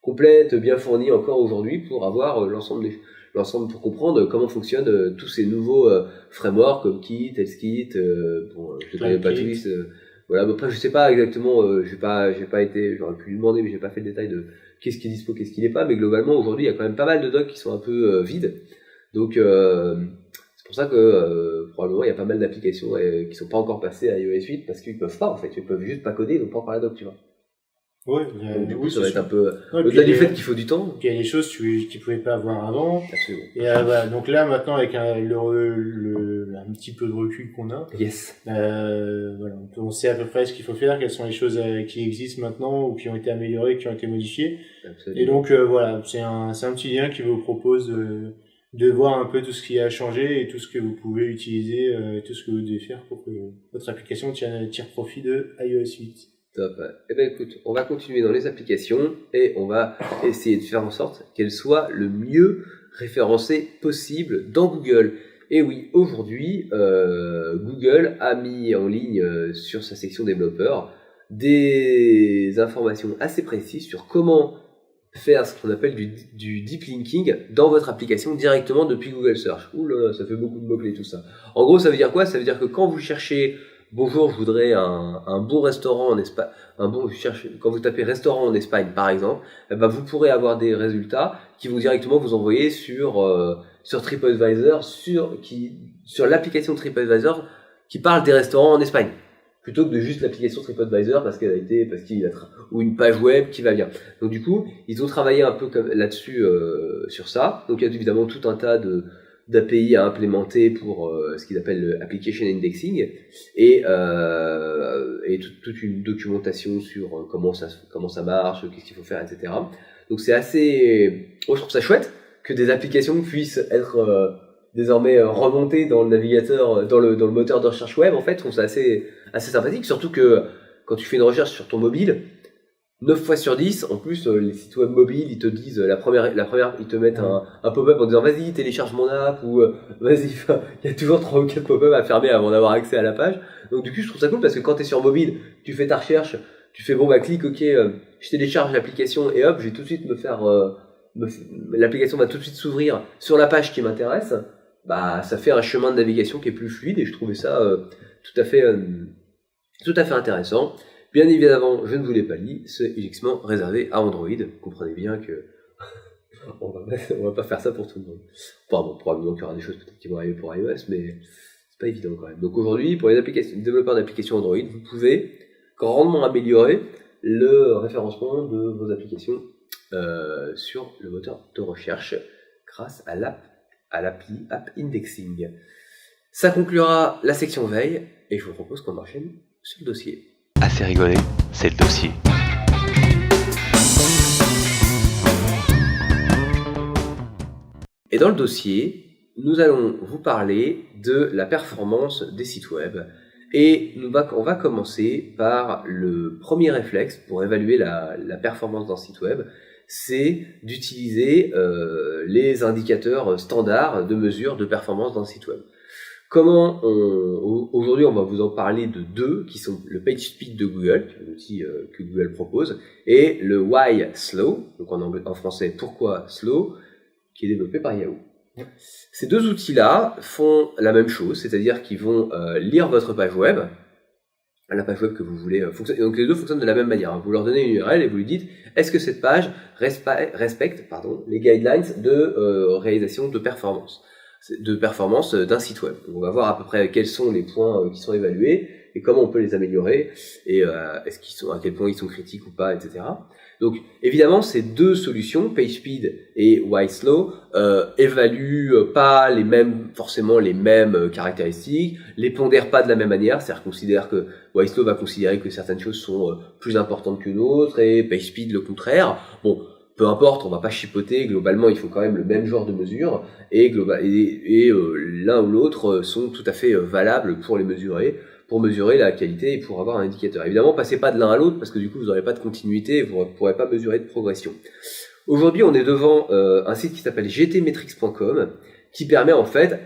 complète bien fournie encore aujourd'hui pour avoir l'ensemble pour comprendre comment fonctionnent tous ces nouveaux frameworks comme Kit, HealthKit, je ne connais pas tous. Après je sais pas exactement, j'ai pas été, j'aurais pu lui demander, mais j'ai pas fait le détail de qu'est-ce qui est dispo, qu'est-ce qui n'est pas, mais globalement aujourd'hui il y a quand même pas mal de docs qui sont un peu vides, donc c'est pour ça que probablement il y a pas mal d'applications qui sont pas encore passées à iOS 8 parce qu'ils peuvent pas en fait, ils peuvent juste pas coder, ils n'ont pas encore la doc, tu vois. Ouais, du coup, ça va être un peu au-delà du fait qu'il faut du temps. Il y a des choses qu'ils pouvaient pas avoir avant. Absolument. Et donc là, maintenant, avec un petit peu de recul qu'on a, on sait à peu près ce qu'il faut faire, quelles sont les choses qui existent maintenant ou qui ont été améliorées, qui ont été modifiées. Absolument. Et donc c'est un petit lien qui vous propose de voir un peu tout ce qui a changé et tout ce que vous pouvez utiliser, et tout ce que vous devez faire pour que votre application tire profit de iOS 8. Top. Eh ben écoute, on va continuer dans les applications et on va essayer de faire en sorte qu'elles soient le mieux référencées possible dans Google. Et oui, aujourd'hui, Google a mis en ligne sur sa section développeurs des informations assez précises sur comment faire ce qu'on appelle du deep linking dans votre application directement depuis Google Search. Ouh là, ça fait beaucoup de mots-clés tout ça. En gros, ça veut dire quoi? Ça veut dire que quand vous cherchez bonjour, je voudrais un bon restaurant en Espagne. Quand vous tapez restaurant en Espagne, par exemple, vous pourrez avoir des résultats qui vont directement vous envoyer sur TripAdvisor, sur l'application TripAdvisor qui parle des restaurants en Espagne. plutôt que de juste l'application TripAdvisor parce ou une page web qui va bien. Donc du coup, ils ont travaillé un peu là-dessus sur ça. Donc il y a évidemment tout un tas d'API à implémenter pour ce qu'ils appellent le application indexing et toute une documentation sur comment ça marche, qu'est-ce qu'il faut faire, etc. Donc c'est assez, je trouve ça chouette que des applications puissent être désormais remontées dans le navigateur, dans le moteur de recherche web. En fait, je trouve ça assez sympathique, surtout que quand tu fais une recherche sur ton mobile, 9 fois sur 10, en plus, les sites web mobiles, ils te disent, la première, ils te mettent un pop-up en disant, vas-y, télécharge mon app, ou, vas-y, il y a toujours 3 ou 4 pop-up à fermer avant d'avoir accès à la page. Donc, du coup, je trouve ça cool parce que quand t'es sur mobile, tu fais ta recherche, tu fais, clique, ok, je télécharge l'application, et hop, je vais tout de suite l'application va tout de suite s'ouvrir sur la page qui m'intéresse. Bah, ça fait un chemin de navigation qui est plus fluide, et je trouvais ça, tout à fait intéressant. Bien évidemment, je ne vous l'ai pas dit, c'est uniquement réservé à Android. Vous comprenez bien que on va pas faire ça pour tout le monde. Enfin bon, probablement qu'il y aura des choses peut-être qui vont arriver pour iOS, mais c'est pas évident quand même. Donc aujourd'hui, pour les développeurs d'applications Android, vous pouvez grandement améliorer le référencement de vos applications sur le moteur de recherche grâce à l'appli App Indexing. Ça conclura la section veille, et je vous propose qu'on enchaîne sur le dossier. Assez rigolé, c'est le dossier. Et dans le dossier, nous allons vous parler de la performance des sites web. Et on va commencer par le premier réflexe pour évaluer la performance d'un site web, c'est d'utiliser les indicateurs standards de mesure de performance d'un site web. Aujourd'hui, on va vous en parler de deux, qui sont le PageSpeed de Google, l'outil que Google propose, et le Why Slow, donc en français, pourquoi Slow, qui est développé par Yahoo. Ces deux outils-là font la même chose, c'est-à-dire qu'ils vont lire votre page web, la page web que vous voulez fonctionner. Donc les deux fonctionnent de la même manière. Vous leur donnez une URL et vous lui dites, est-ce que cette page respecte les guidelines de réalisation de performance d'un site web. Donc on va voir à peu près quels sont les points qui sont évalués et comment on peut les améliorer et à quel point ils sont critiques ou pas, etc. Donc évidemment ces deux solutions, PageSpeed et YSlow, évaluent pas forcément les mêmes caractéristiques, les pondèrent pas de la même manière, c'est-à-dire que YSlow va considérer que certaines choses sont plus importantes que d'autres et PageSpeed le contraire. Bon, peu importe, on va pas chipoter, globalement ils font quand même le même genre de mesures et l'un ou l'autre sont tout à fait valables pour mesurer la qualité et pour avoir un indicateur. Évidemment, passez pas de l'un à l'autre parce que du coup vous n'aurez pas de continuité et vous ne pourrez pas mesurer de progression. Aujourd'hui, on est devant un site qui s'appelle gtmetrics.com qui permet en fait,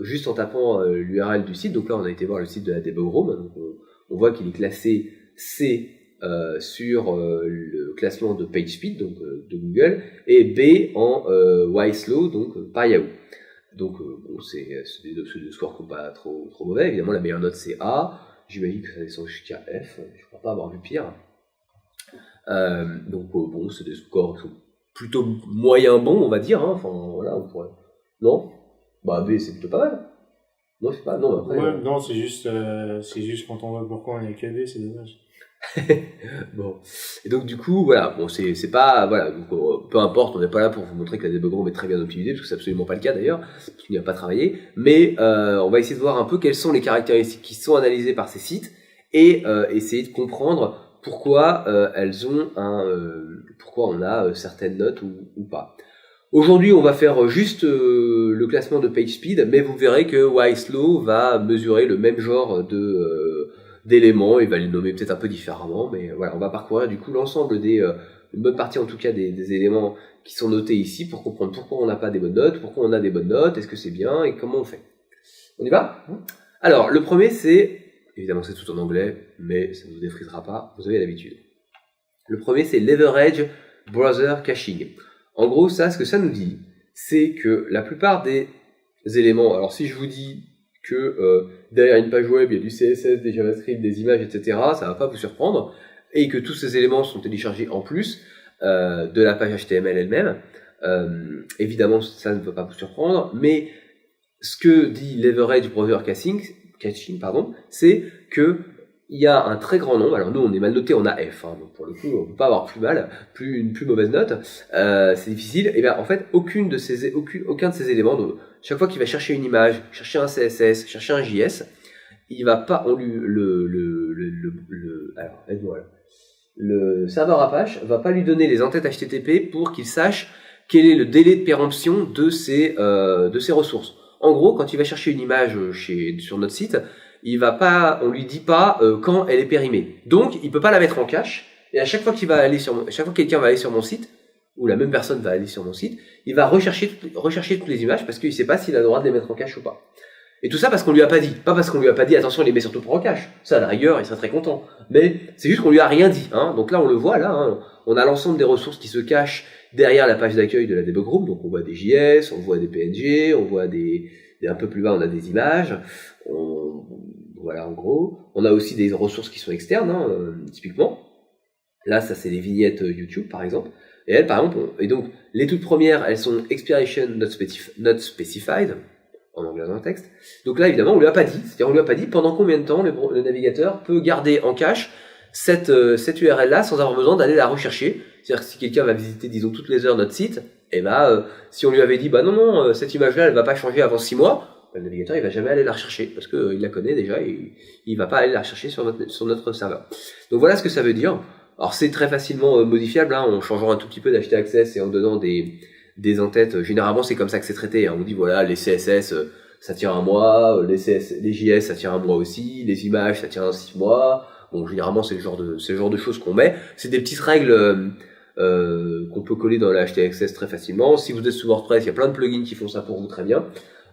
juste en tapant l'URL du site, donc là on a été voir le site de la Debug Room, donc on voit qu'il est classé C sur le classement de PageSpeed, donc de Google, et B en YSlow, donc par Yahoo. Donc bon, c'est des scores qui sont pas trop mauvais. Évidemment, la meilleure note c'est A. J'imagine que ça descend jusqu'à F. Je crois pas avoir vu pire. Donc bon, c'est des scores qui sont plutôt moyen bons, on va dire. Hein. Enfin voilà, on pourrait. Non. Bah B c'est plutôt pas mal. Non, c'est pas. Non, après. Ouais, non, c'est juste quand on voit pourquoi on est qu'à B, c'est dommage. Bon, et donc du coup voilà, bon c'est pas voilà, donc, peu importe, on n'est pas là pour vous montrer que la debug room est très bien optimisée parce que c'est absolument pas le cas d'ailleurs, parce qu'il n'y a pas travaillé, mais on va essayer de voir un peu quelles sont les caractéristiques qui sont analysées par ces sites et essayer de comprendre pourquoi pourquoi on a certaines notes ou pas. Aujourd'hui, on va faire juste le classement de PageSpeed, mais vous verrez que YSlow va mesurer le même genre d'éléments, il va les nommer peut-être un peu différemment, mais voilà, on va parcourir du coup l'ensemble une bonne partie en tout cas des éléments qui sont notés ici pour comprendre pourquoi on n'a pas des bonnes notes, pourquoi on a des bonnes notes, est-ce que c'est bien et comment on fait. On y va ? Alors, le premier évidemment c'est tout en anglais, mais ça ne vous défrisera pas, vous avez l'habitude. Le premier c'est Leverage Browser Caching. En gros, ce que ça nous dit, c'est que la plupart des éléments, alors si je vous dis que derrière une page web, il y a du CSS, des JavaScript, des images, etc., ça va pas vous surprendre, et que tous ces éléments sont téléchargés en plus de la page HTML elle-même. Évidemment, ça ne peut pas vous surprendre, mais ce que dit Leverage Browser Caching, c'est que il y a un très grand nombre, alors nous on est mal noté, on a F, hein, donc pour le coup on peut pas avoir une plus mauvaise note, c'est difficile, et bien en fait aucun de ces éléments, donc, chaque fois qu'il va chercher une image, chercher un CSS, chercher un JS, il va pas, alors aide-moi là. Le serveur Apache va pas lui donner les entêtes HTTP pour qu'il sache quel est le délai de péremption de ces ressources. En gros, quand il va chercher une image sur notre site, on lui dit pas quand elle est périmée. Donc, il peut pas la mettre en cache. Et à chaque fois que quelqu'un va aller sur mon site, ou la même personne va aller sur mon site, il va rechercher toutes les images parce qu'il sait pas s'il a le droit de les mettre en cache ou pas. Et tout ça parce qu'on lui a pas dit. Pas parce qu'on lui a pas dit, attention, il les met surtout pas en cache. Ça, à la rigueur, il serait très content. Mais c'est juste qu'on lui a rien dit, hein. Donc là, on le voit, là, hein. On a l'ensemble des ressources qui se cachent derrière la page d'accueil de la debug group. Donc on voit des JS, on voit des PNG, on voit un peu plus bas, on a des images. Voilà, en gros. On a aussi des ressources qui sont externes, hein, typiquement. Là, ça, c'est les vignettes YouTube, par exemple. Et elles, par exemple, et donc, les toutes premières, elles sont expiration not specified, en anglais dans le texte. Donc là, évidemment, on lui a pas dit. C'est-à-dire, on lui a pas dit pendant combien de temps le navigateur peut garder en cache cette URL-là sans avoir besoin d'aller la rechercher. C'est-à-dire que si quelqu'un va visiter, disons, toutes les heures notre site, et si on lui avait dit, non, cette image-là, elle va pas changer avant 6 mois, le navigateur, il va jamais aller la rechercher parce que il la connaît déjà et il va pas aller la rechercher sur notre serveur. Donc voilà ce que ça veut dire. Alors c'est très facilement modifiable, hein, en changeant un tout petit peu d'HT-Access et en donnant des entêtes. Généralement, c'est comme ça que c'est traité, hein. On dit voilà, les CSS, ça tient un mois, les JS, ça tient un mois aussi, les images, ça tient 6 mois. Bon, généralement, c'est le genre de choses qu'on met. C'est des petites règles qu'on peut coller dans la HT-Access très facilement. Si vous êtes sous WordPress, il y a plein de plugins qui font ça pour vous très bien.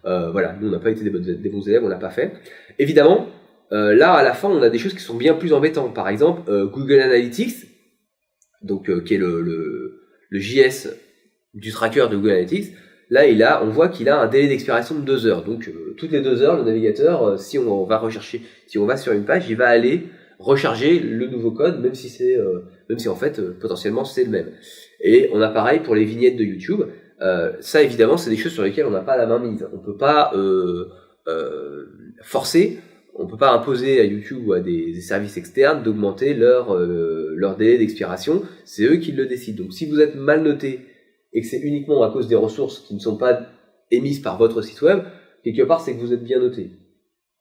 Voilà, nous on n'a pas été des bons élèves, on l'a pas fait. Évidemment, là à la fin, on a des choses qui sont bien plus embêtantes. Par exemple, Google Analytics, donc qui est le JS du tracker de Google Analytics. Là, on voit qu'il a un délai d'expiration de 2 heures. Donc toutes les 2 heures, le navigateur, si on va sur une page, il va aller recharger le nouveau code, même si en fait potentiellement c'est le même. Et on a pareil pour les vignettes de YouTube. Ça évidemment c'est des choses sur lesquelles on n'a pas la main mise. On peut pas forcer, on peut pas imposer à YouTube ou à des services externes d'augmenter leur délai d'expiration. C'est eux qui le décident. Donc si vous êtes mal noté et que c'est uniquement à cause des ressources qui ne sont pas émises par votre site web, quelque part c'est que vous êtes bien noté.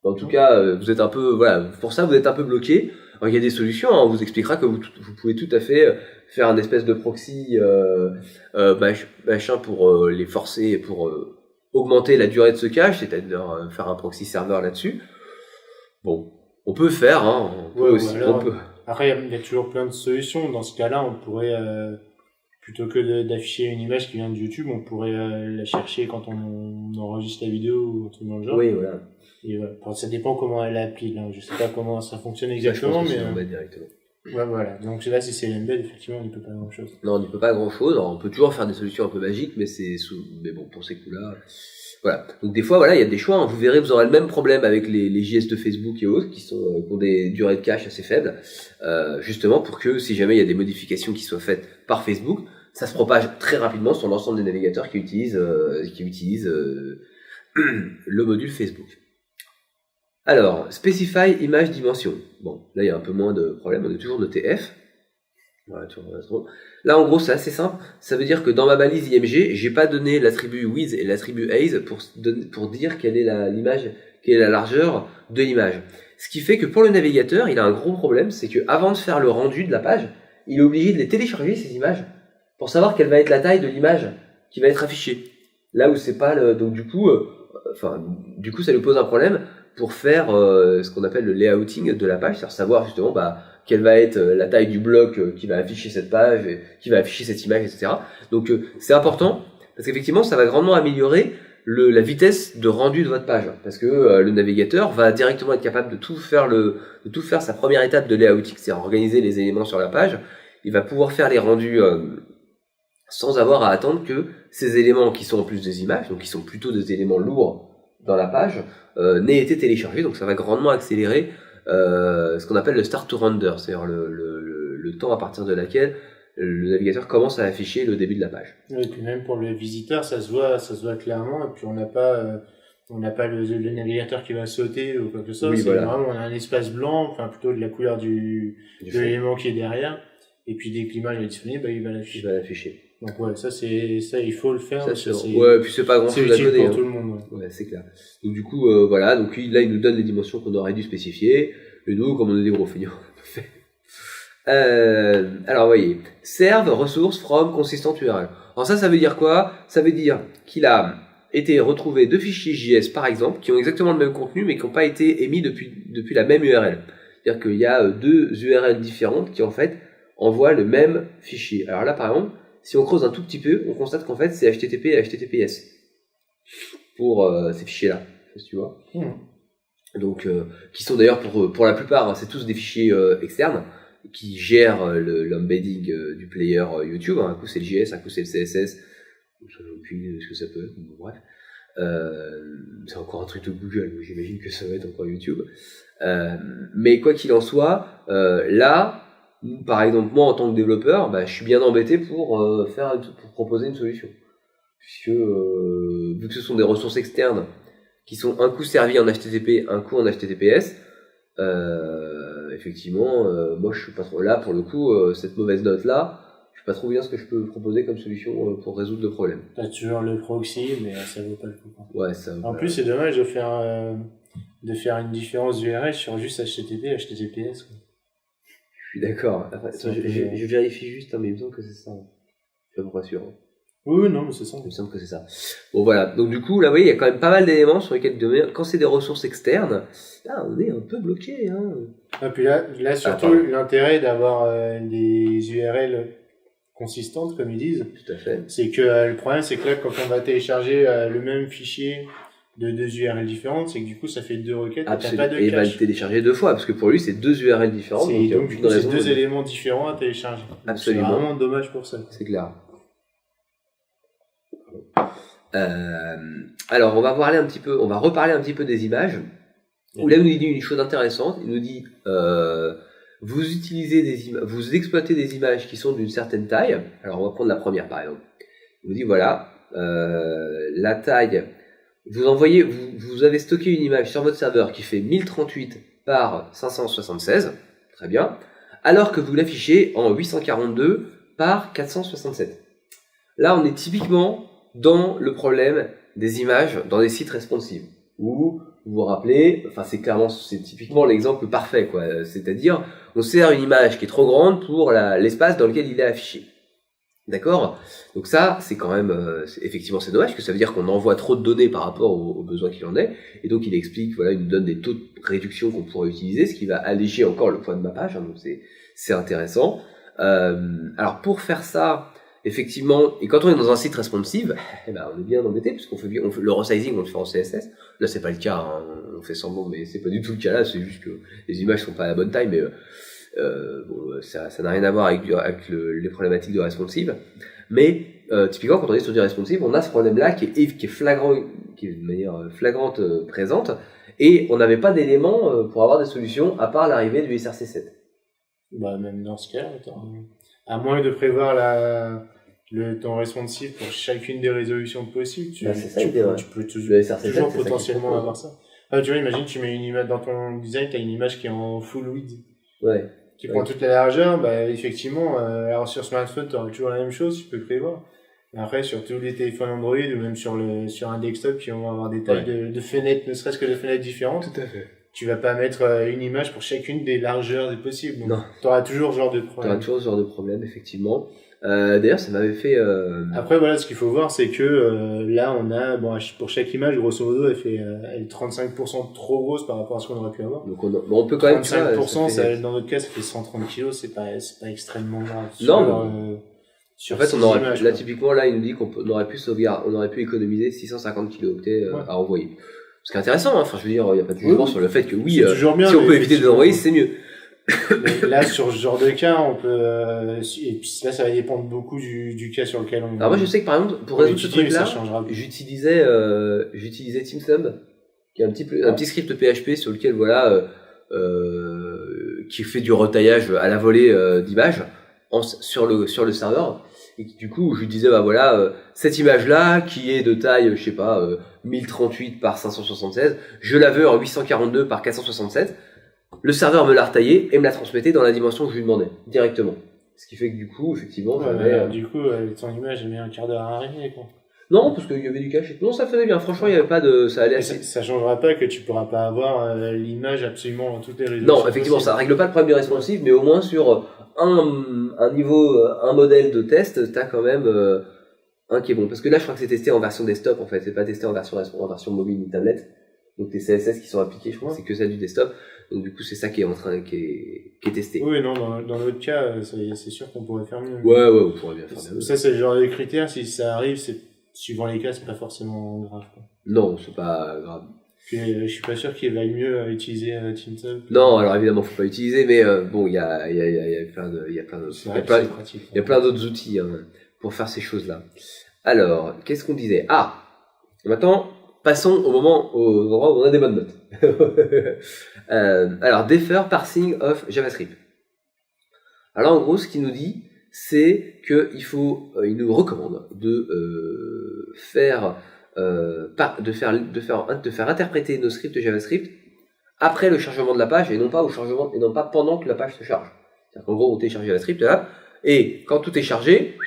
En tout cas, vous êtes un peu, voilà, pour ça vous êtes un peu bloqué. Alors, il y a des solutions, hein, on vous expliquera que vous pouvez tout à fait faire un espèce de proxy machin pour les forcer, pour augmenter la durée de ce cache, c'est-à-dire faire un proxy serveur là-dessus. Bon, on peut faire, hein, on peut. Après, il y a toujours plein de solutions. Dans ce cas-là, on pourrait, plutôt que d'afficher une image qui vient de YouTube, on pourrait la chercher quand on enregistre la vidéo ou un truc dans le genre. Oui, voilà. Et voilà. Enfin, ça dépend comment elle appli, là. Je sais pas comment ça fonctionne exactement, mais. On va directement. Ouais, voilà. Donc là, si c'est l'embed, effectivement, on n'y peut pas grand-chose. Non, on n'y peut pas grand-chose. Alors, on peut toujours faire des solutions un peu magiques, mais mais bon, pour ces coups-là, voilà. Donc des fois, voilà, il y a des choix, hein. Vous verrez, vous aurez le même problème avec les JS de Facebook et autres qui ont des durées de cache assez faibles, justement pour que si jamais il y a des modifications qui soient faites par Facebook, ça se propage très rapidement sur l'ensemble des navigateurs qui utilisent le module Facebook. Alors, Specify Image Dimension. Bon, là il y a un peu moins de problèmes, on est toujours noté F. Voilà, là en gros c'est assez simple, ça veut dire que dans ma balise IMG, j'ai pas donné l'attribut width et l'attribut height pour dire quelle est la largeur de l'image. Ce qui fait que pour le navigateur, il a un gros problème, c'est que avant de faire le rendu de la page, il est obligé de les télécharger ces images pour savoir quelle va être la taille de l'image qui va être affichée. Là où c'est pas donc du coup ça lui pose un problème pour faire ce qu'on appelle le layouting de la page, c'est-à-dire savoir justement quelle va être la taille du bloc qui va afficher cette page, qui va afficher cette image, etc. Donc c'est important parce qu'effectivement ça va grandement améliorer la vitesse de rendu de votre page, parce que le navigateur va directement être capable de tout faire sa première étape de layouting, c'est-à-dire organiser les éléments sur la page. Il va pouvoir faire les rendus sans avoir à attendre que ces éléments qui sont en plus des images, donc qui sont plutôt des éléments lourds dans la page, n'aient été téléchargés. Donc ça va grandement accélérer ce qu'on appelle le start to render, c'est-à-dire le temps à partir de laquelle le navigateur commence à afficher le début de la page. Et puis même pour le visiteur, ça se voit clairement, et puis on n'a pas On n'a pas le navigateur qui va sauter ou quoi que ce soit. Oui, C'est voilà. vraiment, on a un espace blanc, enfin plutôt de la couleur de fond. l'élément qui est derrière. Et puis dès que l'image est disponible, il va Il l'afficher. va l'afficher. Donc ouais, ça, il faut le faire. Ça, parce que ouais, puis c'est pas grand c'est chose à utile donner. pour Hein. tout le monde. Ouais. Ouais, c'est clair. Donc du coup, voilà, donc là, il nous donne les dimensions qu'on aurait dû spécifier. Et nous, comme on est des gros feignants, on fait. Alors, voyez, serve, ressources, from, consistant URL. Alors ça veut dire quoi? Ça veut dire qu'il a été retrouvé 2 fichiers JS, par exemple, qui ont exactement le même contenu, mais qui n'ont pas été émis depuis la même URL. C'est-à-dire qu'il y a 2 URL différentes qui, en fait, envoient le même fichier. Alors là, par exemple, si on creuse un tout petit peu, on constate qu'en fait, c'est HTTP et HTTPS pour ces fichiers-là. Je sais pas si tu vois. Donc, qui sont d'ailleurs pour la plupart, hein, c'est tous des fichiers externes qui gèrent l'embedding du player YouTube. Hein. Un coup c'est le JS, un coup c'est le CSS. Je ne sais plus ce que ça peut être. Bon, bref, c'est encore un truc de Google. J'imagine que ça va être encore YouTube. Mais quoi qu'il en soit, là, par exemple, moi en tant que développeur, je suis bien embêté pour proposer une solution, puisque vu que ce sont des ressources externes qui sont un coup servies en HTTP, un coup en HTTPS, effectivement, moi je suis pas trop là pour le coup. Cette mauvaise note là, je suis pas trop bien ce que je peux proposer comme solution pour résoudre le problème. T'as toujours le proxy, mais ça vaut pas le coup. Ouais, ça. En plus, c'est dommage de faire une différence d'URL sur juste HTTP, HTTPS. Quoi. Je suis d'accord. Attends, je vérifie juste, hein, mais il me semble que c'est ça. Je suis pas sûr. Oui, non, mais c'est ça. Il me semble que c'est ça. Bon, voilà. Donc, du coup, là, vous voyez, il y a quand même pas mal d'éléments sur lesquels quand c'est des ressources externes, là, on est un peu bloqué, hein. Et puis là surtout, l'intérêt d'avoir des URL consistantes, comme ils disent. Tout à fait. C'est que le problème, c'est que là, quand on va télécharger le même fichier de 2 URL différentes, c'est que du coup, ça fait 2 requêtes. Absolument. Et t'as pas de et il va cache. le télécharger 2 fois, parce que pour lui, c'est 2 URL différentes. Donc, du coup, c'est 2 de... éléments différents à télécharger. Absolument. C'est vraiment dommage pour ça. C'est clair. Alors, on va reparler un petit peu des images. Où là, il nous dit une chose intéressante. Il nous dit, vous exploitez des images qui sont d'une certaine taille. Alors, on va prendre la première, par exemple. Il nous dit, voilà, la taille, vous avez stocké une image sur votre serveur qui fait 1038 par 576. Très bien. Alors que vous l'affichez en 842 par 467. Là, on est typiquement dans le problème des images dans des sites responsives. Où, vous vous rappelez, enfin c'est typiquement l'exemple parfait, quoi. C'est-à-dire, on sert une image qui est trop grande pour l'espace dans lequel il est affiché. D'accord? Donc ça, c'est quand même, effectivement, c'est dommage, parce que ça veut dire qu'on envoie trop de données par rapport aux besoins qu'il en est. Et donc, il explique, voilà, il nous donne des taux de réduction qu'on pourrait utiliser, ce qui va alléger encore le poids de ma page, hein, donc c'est intéressant. Alors, pour faire ça, effectivement, et quand on est dans un site responsive, on est bien embêté, parce le resizing, on le fait en CSS. Là, c'est pas le cas, hein, on fait semblant, mais c'est pas du tout le cas là, c'est juste que les images sont pas à la bonne taille, mais ça n'a rien à voir avec les problématiques de responsive. Mais typiquement, quand on est sur du responsive, on a ce problème-là qui est flagrant, qui est de manière flagrante présente, et on n'avait pas d'éléments pour avoir des solutions à part l'arrivée du SRC7. Même dans ce cas, à moins de prévoir ton responsive pour chacune des résolutions possibles, tu peux toujours potentiellement avoir ça. Tu vois, imagine, tu mets une image dans ton design, tu as une image qui est en full width. Ouais. Qui prend toute la largeur, effectivement, alors sur smartphone, tu auras toujours la même chose, tu peux prévoir. Après, sur tous les téléphones Android ou même sur un desktop qui vont avoir des tailles de fenêtres, ne serait-ce que de fenêtres différentes. Tout à fait. Tu vas pas mettre une image pour chacune des largeurs des possibles. Donc, non. Tu auras toujours ce genre de problème. Tu auras toujours ce genre de problème, effectivement. D'ailleurs, ça m'avait fait... Après, voilà, ce qu'il faut voir, c'est que là, on a, pour chaque image, grosso modo, elle est 35% trop grosse par rapport à ce qu'on aurait pu avoir. Donc on peut quand même... 35%, dans notre cas, ça fait 130 kg, c'est pas extrêmement grave. Non, sur en fait, images, là, typiquement, là, il nous dit qu'on aurait pu économiser 650 kilooctets à envoyer. Ce qui est intéressant, hein. Enfin, je veux dire, il n'y a pas de jugement sur le fait que oui, bien, si on peut éviter de les envoyer, c'est mieux. Mais là, sur ce genre de cas, on peut, et puis là, ça va dépendre beaucoup du cas sur lequel on... Alors moi, je sais que par exemple, pour résoudre ce truc-là, j'utilisais TeamSub, qui est un petit script PHP sur lequel, voilà, qui fait du retaillage à la volée d'images sur le serveur. Et du coup, je lui disais, bah voilà, cette image-là, qui est de taille, je sais pas, 1038 par 576, je la veux en 842 par 467. Le serveur me l'a retaillé et me l'a transmettait dans la dimension que je lui demandais, directement. Ce qui fait que du coup, effectivement, j'avais... Du coup, ton image, elle met un quart d'heure à arriver, quoi. Non, parce qu'il y avait du cache. Non, ça faisait bien. Franchement, il n'y avait pas de... Ça allait assez... Ça changera pas que tu pourras pas avoir l'image absolument dans toutes les résolutions. Non, effectivement, ça règle pas le problème du responsive, mais au moins sur un niveau, un modèle de test, t'as quand même un qui est bon. Parce que là, je crois que c'est testé en version desktop, en fait. C'est pas testé en version mobile ni tablette. Donc, tes CSS qui sont appliqués, je crois que c'est que ça du desktop. Donc, du coup, c'est ça qui est testé. Oui, non, dans notre cas, c'est sûr qu'on pourrait faire mieux. Ouais, on pourrait bien faire mieux. Ça, c'est le genre de critères. Si ça arrive, c'est suivant les cas, c'est pas forcément grave, quoi. Non, c'est pas grave. Puis, je suis pas sûr qu'il vaille mieux utiliser TeamTalk. Non, alors évidemment, faut pas utiliser, mais bon, il y a plein d'autres outils pour faire ces choses-là. Alors, qu'est-ce qu'on disait? Ah, maintenant, passons au endroit où on a des bonnes notes. Alors, defer parsing of JavaScript. Alors, en gros, ce qu'il nous dit, c'est il nous recommande de faire interpréter nos scripts JavaScript après le chargement de la page et non pas pendant que la page se charge. C'est-à-dire qu'en gros, on télécharge JavaScript là, et quand tout est chargé,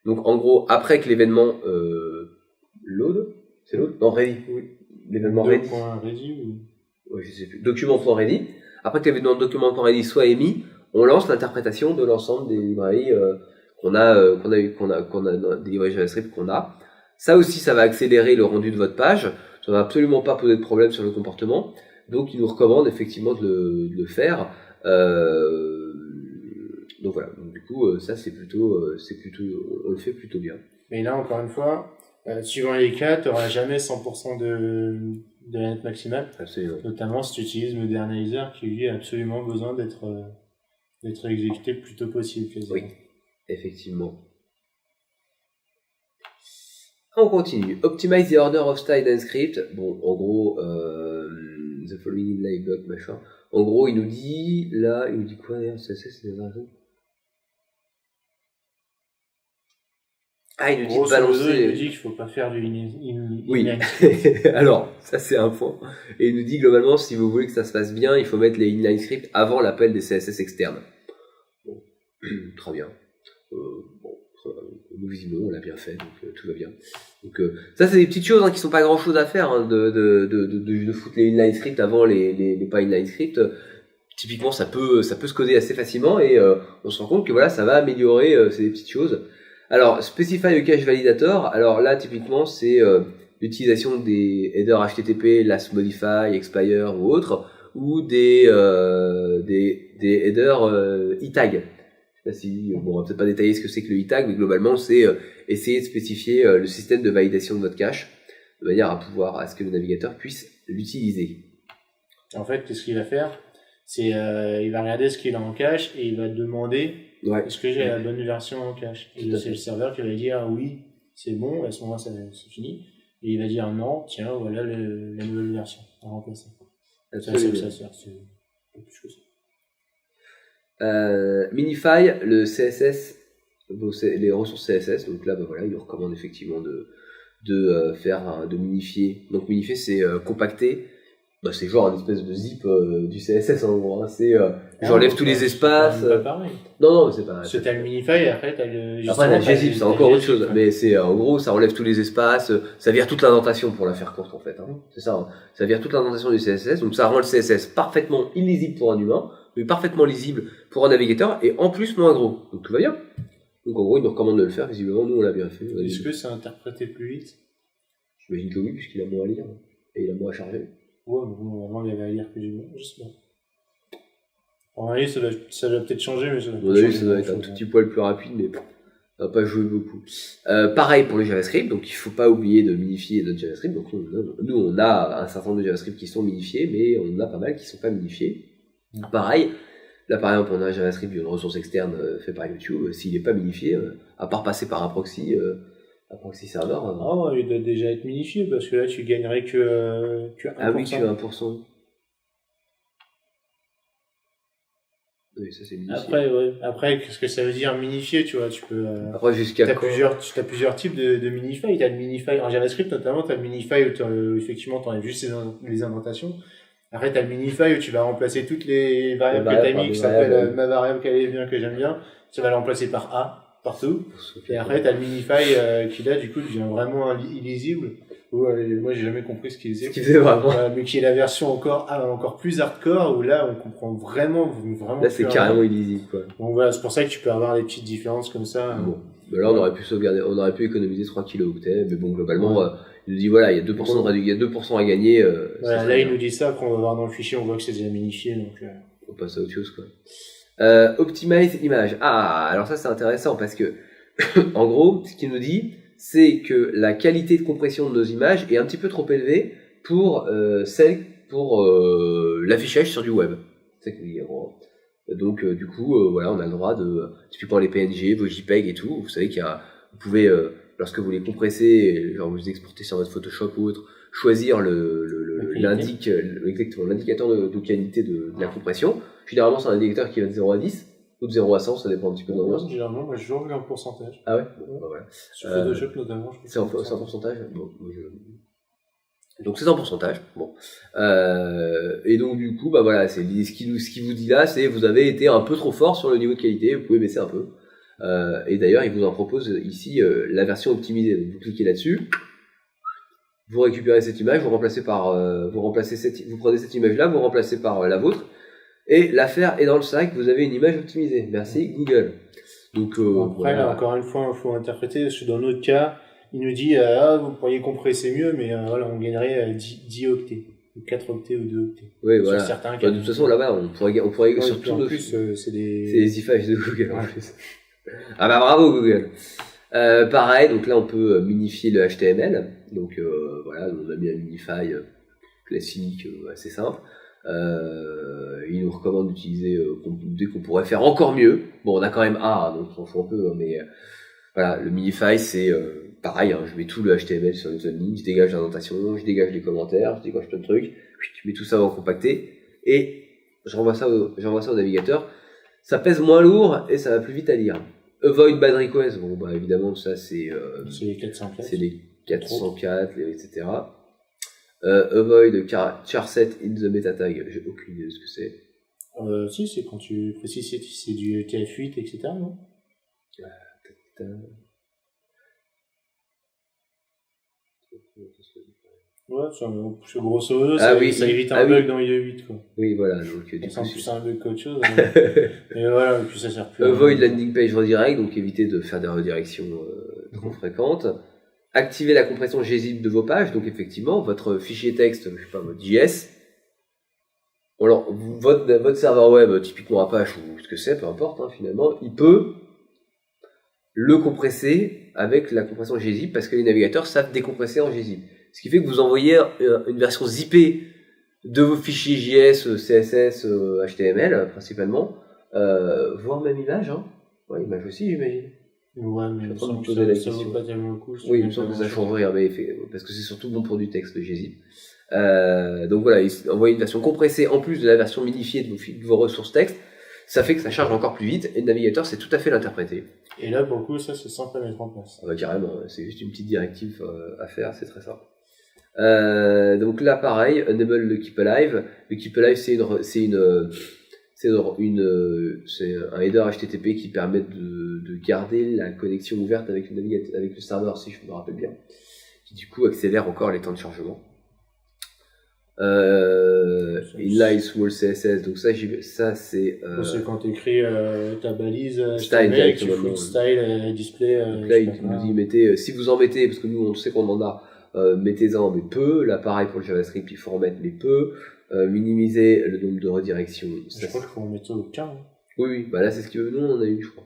donc en gros, après que l'événement load, c'est load? Non, ready. Oui. L'événement ready. Ouais, je sais plus. Document.ready. Après que l'événement document.ready soit émis, on lance l'interprétation de l'ensemble des librairies des librairies JavaScript qu'on a. Ça aussi, ça va accélérer le rendu de votre page. Ça va absolument pas poser de problème sur le comportement. Donc, il nous recommande effectivement de le faire. Donc voilà. Donc, du coup, ça c'est plutôt, on le fait plutôt bien. Mais là, encore une fois, suivant les cas, tu n'auras jamais 100% de la note maximale. Absolument. Notamment si tu utilises Modernizer, qui lui a absolument besoin d'être exécuté le plus tôt possible. Quasiment. Oui, effectivement. On continue. Optimize the order of style and script. Bon, en gros, the following inline block, machin. En gros, il nous dit quoi d'ailleurs? C'est des raisons. Ah, il nous dit de balancer. Il nous dit qu'il faut pas faire du oui. Alors, ça c'est un point. Et il nous dit globalement, si vous voulez que ça se passe bien, il faut mettre les inline scripts avant l'appel des CSS externes. Bon, très bien. Nous visiblement on l'a bien fait, donc tout va bien. Donc ça c'est des petites choses qui sont pas grand chose à faire, de foutre les inline scripts avant les pas inline scripts. Typiquement ça peut se coder assez facilement et on se rend compte que voilà ça va améliorer ces petites choses. Alors specify a cache validator. Alors là typiquement c'est l'utilisation des headers HTTP, last modify, expire ou autres, ou des headers e-tag. On va peut-être pas détailler ce que c'est que le e-tag, mais globalement c'est essayer de spécifier le système de validation de votre cache de manière à ce que le navigateur puisse l'utiliser. En fait, qu'est-ce qu'il va faire? C'est il va regarder ce qu'il a en cache et il va demander est-ce que j'ai la bonne version en cache. Et c'est le serveur qui va dire oui, c'est bon, à ce moment-là c'est fini. Et il va dire non, tiens, voilà la nouvelle version à remplacer. C'est ça que ça sert, c'est pas plus que ça. Minify le CSS, les ressources CSS. Donc là, il nous recommande effectivement de minifier. Donc minifier, c'est compacter. C'est genre une espèce de zip du CSS en gros. C'est j'enlève tous les espaces. C'est pas pareil. Non, c'est pas. T'as le minify et après t'as le. Après t'as le gzip, c'est encore autre chose. Mais c'est en gros, ça enlève tous les espaces. Ça vire toute l'indentation pour la faire courte en fait. C'est ça. Ça vire toute l'indentation du CSS. Donc ça rend le CSS parfaitement illisible pour un humain, mais parfaitement lisible pour un navigateur et en plus moins gros. Donc tout va bien. Donc en gros, il nous recommande de le faire. Visiblement, nous on l'a bien fait. Est-ce que c'est interprété plus vite? J'imagine que oui, puisqu'il a moins à lire et il a moins à charger. Ouais, bon, avant il y avait à lire que du moins, je sais pas. En réalité, ça doit peut-être changer, mais ça doit être un tout petit poil plus rapide, mais ça va pas jouer beaucoup. Pareil pour le JavaScript, donc il faut pas oublier de minifier notre JavaScript. Donc nous on a un certain nombre de JavaScript qui sont minifiés, mais on en a pas mal qui sont pas minifiés. Pareil, là par exemple on a un JavaScript d'une ressource externe fait par YouTube, s'il est pas minifié, à part passer par un proxy serveur. Il doit déjà être minifié parce que là tu gagnerais que 1%. Ah oui, que 1%. Oui, ça c'est minifié. Après, qu'est-ce que ça veut dire minifier, tu vois, tu peux... Après, jusqu'à T'as quand plusieurs types de minify. T'as le minify en JavaScript notamment, t'as le minify où effectivement t'enlèves juste les indentations. Après, t'as le minify où tu vas remplacer toutes les variables que t'as mis, qui s'appelle ma variable qu'elle est bien, que j'aime bien. Tu vas la remplacer par A, partout. Et après, t'as le minify qui là, du coup, devient vraiment illisible. Où, moi, j'ai jamais compris ce qu'il faisait. Ce qu'il faisait vraiment. Mais qui est la version encore plus hardcore, où là, on comprend vraiment. Là, c'est carrément illisible, quoi. Donc voilà, c'est pour ça que tu peux avoir des petites différences comme ça. Bon. Ben là, on aurait pu sauvegarder, on aurait pu économiser 3 kilooctets, mais bon, globalement, il nous dit, voilà, il y a 2% il y a 2% à gagner. Voilà, là, il nous dit ça, après, on va voir dans le fichier, on voit que c'est déjà minifié, donc, on passe à autre chose, quoi. Optimize image. Ah, alors ça, c'est intéressant parce que, en gros, ce qu'il nous dit, c'est que la qualité de compression de nos images est un petit peu trop élevée pour l'affichage sur du web. C'est ça qu'il nous dit, en gros. Donc, du coup, voilà, on a le droit de, typiquement les PNG, vos JPEG et tout. Vous savez vous pouvez, lorsque vous les compressez, genre vous les exportez sur votre Photoshop ou autre, choisir l'indicateur de qualité de la compression. Généralement, c'est un indicateur qui va de 0 à 10 ou de 0 à 100, ça dépend un petit peu de l'ambiance. Généralement, moi, je joue en pourcentage. Ah ouais? Bah, voilà. Sur Photoshop, notamment. C'est en pourcentage? Bon, donc c'est en pourcentage. Bon. Et donc du coup, bah voilà, ce qui vous dit là, c'est vous avez été un peu trop fort sur le niveau de qualité, vous pouvez baisser un peu. Et d'ailleurs, il vous en propose ici la version optimisée. Donc vous cliquez là-dessus, vous récupérez cette image, vous prenez cette image-là, vous remplacez par la vôtre, et l'affaire est dans le sac. Vous avez une image optimisée. Merci Google. Donc après, voilà. là, encore une fois, il faut interpréter. Parce que dans notre cas, il nous dit vous pourriez compresser mieux, mais voilà, on gagnerait 10 octets, ou 4 octets ou 2 octets. Oui, voilà. Certains cas. De toute façon, là-bas, on pourrait surtout. En plus, c'est les images de Google en plus. Ah bah bravo Google. Pareil, donc là on peut minifier le HTML. Donc voilà, on a mis un minify classique, assez simple. Il nous recommande d'utiliser dès qu'on pourrait faire encore mieux. Bon, on a quand même A, donc on s'en fout un peu, mais voilà, le minify c'est pareil, hein, je mets tout le HTML sur une seule ligne, je dégage l'indentation, je dégage les commentaires, je dégage plein de trucs, je mets tout ça en compacté et je renvoie ça au navigateur. Ça pèse moins lourd et ça va plus vite à lire. Avoid bad request, bon bah évidemment ça c'est les 404. C'est les 404, etc. Avoid char set in the meta tag, j'ai aucune idée de ce que c'est. Si, c'est quand tu précises si c'est du TF8, etc. non? Ouais, c'est grosso modo, ça évite un bug dans IE8, quoi. Oui, voilà, donc du coup, c'est un bug qu'autre chose. Et voilà, et puis ça sert plus. Avoid landing page redirect, donc éviter de faire des redirections trop fréquentes. Activer la compression gzip de vos pages, donc effectivement, votre fichier texte, je sais pas, votre JS. Alors, votre serveur web, typiquement Apache ou ce que c'est, peu importe, hein, finalement, il peut le compresser avec la compression gzip parce que les navigateurs savent décompresser en gzip. Ce qui fait que vous envoyez une version zippée de vos fichiers JS, CSS, HTML principalement, voire même image, hein. Ouais, image aussi, j'imagine. Ouais, mais ça vaut pas tellement le coup. Oui, il me semble que ça change rien, mais parce que c'est surtout bon pour du texte, le gzip. Donc voilà, envoyer une version compressée en plus de la version minifiée de vos ressources texte, ça fait que ça charge encore plus vite et le navigateur sait tout à fait l'interpréter. Et là, pour le coup, ça c'est simple à mettre en place. Ah bah, carrément, c'est juste une petite directive à faire, c'est très simple. Donc là, pareil, enable le keep alive. Le keep alive, c'est un header HTTP qui permet de garder la connexion ouverte avec le navigateur, avec le serveur, si je me rappelle bien, qui du coup accélère encore les temps de chargement. Inline small CSS, donc ça c'est c'est quand tu écris ta balise style, tu fous style display. Donc là il nous dit mettez, si vous en mettez, parce que nous on sait qu'on en a, mettez-en mais peu. Là pareil pour le JavaScript, il faut en mettre mais peu. Minimiser le nombre de redirections. Je crois qu'il faut en mettre aucun. Oui, bah là c'est ce que nous on en a eu, je crois.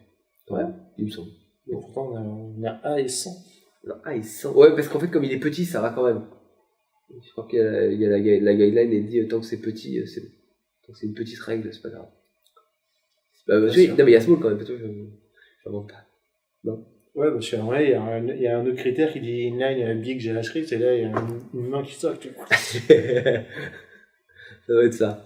Ouais, il me semble. Et pourtant on a A et 100. A et 100. Ouais, parce qu'en fait comme il est petit, ça va quand même. Je crois qu'il y a la guideline et dit tant que c'est petit, c'est bon. Tant que c'est une petite règle, c'est pas grave. Non mais il y a small quand même, je m'invente pas. Non. Ouais, parce qu'en vrai, il y a un autre critère qui dit inline big JavaScript, et là il y a une main qui sort. Ça doit être ça.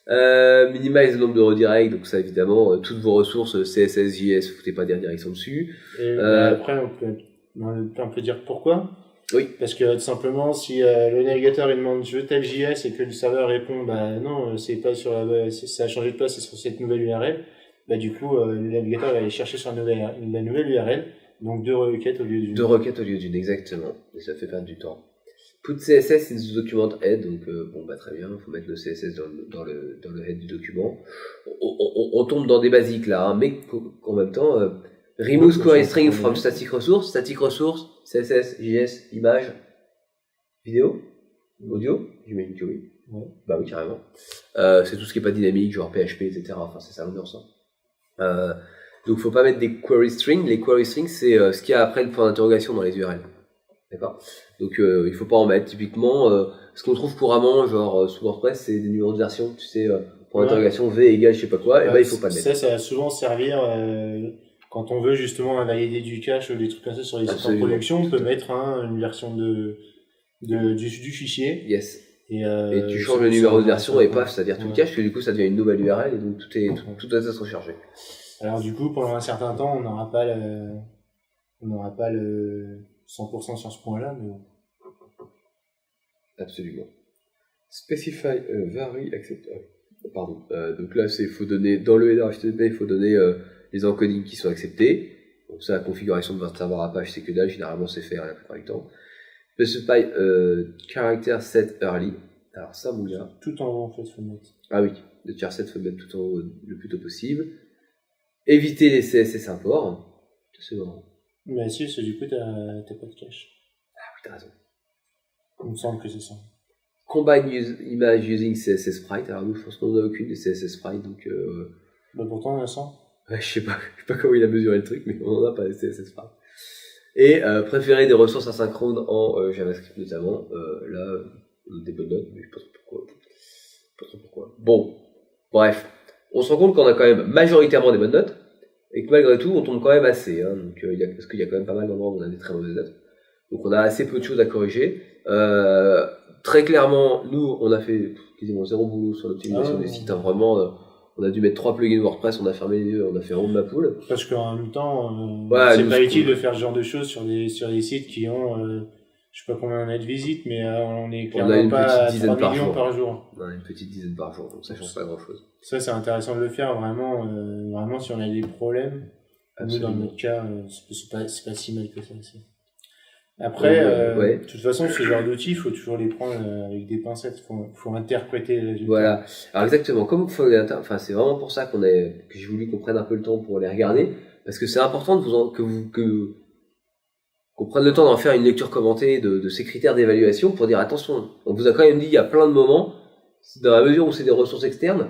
Minimize le nombre de redirects, donc ça évidemment, toutes vos ressources CSS, JS, foutez pas des redirections dessus. Et après, on peut dire pourquoi. Oui. Parce que tout simplement, si le navigateur il demande je veux tel JS et que le serveur répond bah non, c'est pas sur ça a changé de place, c'est sur cette nouvelle URL, bah du coup le navigateur va aller chercher sur la nouvelle URL, donc deux requêtes au lieu d'une. Deux requêtes au lieu d'une, exactement. Et ça fait perdre du temps. Put CSS in the document head, donc bon bah très bien, il faut mettre le CSS dans le head du document. On tombe dans des basiques là, hein, mais en même temps, remove query string from static resource, CSS, JS, image, vidéo, audio, j'imagine que oui. Ouais. Bah oui, carrément. C'est tout ce qui est pas dynamique, genre PHP, etc. Enfin, c'est ça l'ambiance. Hein. Donc faut pas mettre des query strings. Les query strings, c'est ce qu'il y a après le point d'interrogation dans les URL. D'accord. Donc il faut pas en mettre. Typiquement, ce qu'on trouve couramment, genre sous WordPress, c'est des numéros de version. Tu sais, point d'interrogation V égale je sais pas quoi. Et ben il faut pas le mettre. Ça va souvent servir quand on veut justement invalider du cache ou des trucs comme ça sur les sites en production. On peut mettre une version du fichier. Yes. Et tu changes le numéro de version et paf, ça vire tout le cache, que du coup ça devient une nouvelle URL et donc tout doit être rechargé. Alors du coup, pendant un certain temps, on n'aura pas le 100% sur ce point-là, mais bon. Absolument. Specify vary accept. Pardon. Donc là, faut donner dans le header HTTP, il faut donner les encodings qui sont acceptés. Donc ça, la configuration de votre serveur Apache, c'est que dalle. Généralement, c'est fait la plupart du temps. Specify character set early. Alors ça, mon gars. Tout en haut, en fait, faut mettre. Ah oui, le tier set, faut le mettre tout en haut le plus tôt possible. Éviter les CSS imports. C'est marrant. Mais si, du coup, t'as pas de cache. Ah oui, t'as raison. Il me semble que c'est ça. Combine image using CSS Sprite. Alors nous, je pense qu'on n'a aucune des CSS Sprite, donc. Bah pourtant, on a ça. Ouais, je sais pas comment il a mesuré le truc, mais on n'en a pas des CSS Sprite. Et préférer des ressources asynchrones en JavaScript notamment. Là, on a des bonnes notes, mais je sais pas trop pourquoi. Bon, bref, on se rend compte qu'on a quand même majoritairement des bonnes notes. Et que malgré tout, on tombe quand même assez, hein, donc, parce qu'il y a quand même pas mal d'endroits où on a des très mauvaises notes. Donc on a assez peu de choses à corriger. Très clairement, nous, on a fait quasiment zéro boulot sur l'optimisation des sites. Hein, vraiment, on a dû mettre 3 plugins WordPress, on a fermé les yeux, on a fait rond de ma poule. Parce qu'en même temps, ouais, c'est pas utile de faire ce genre de choses sur des sites qui ont, je sais pas combien on a de visites, mais on est clairement pas à 3 millions par jour. On a une petite dizaine par jour, donc ça change pas grand chose. Ça, c'est intéressant de le faire, vraiment si on a des problèmes. Absolument. Nous, dans notre cas, c'est pas si mal que ça aussi. Après, de toute façon, ce genre d'outils, il faut toujours les prendre avec des pincettes. Faut interpréter les résultats. Voilà. Alors exactement, comme c'est vraiment pour ça que j'ai voulu qu'on prenne un peu le temps pour les regarder, parce que c'est important qu'on prenne le temps d'en faire une lecture commentée de ces critères d'évaluation pour dire attention. On vous a quand même dit il y a plein de moments, dans la mesure où c'est des ressources externes,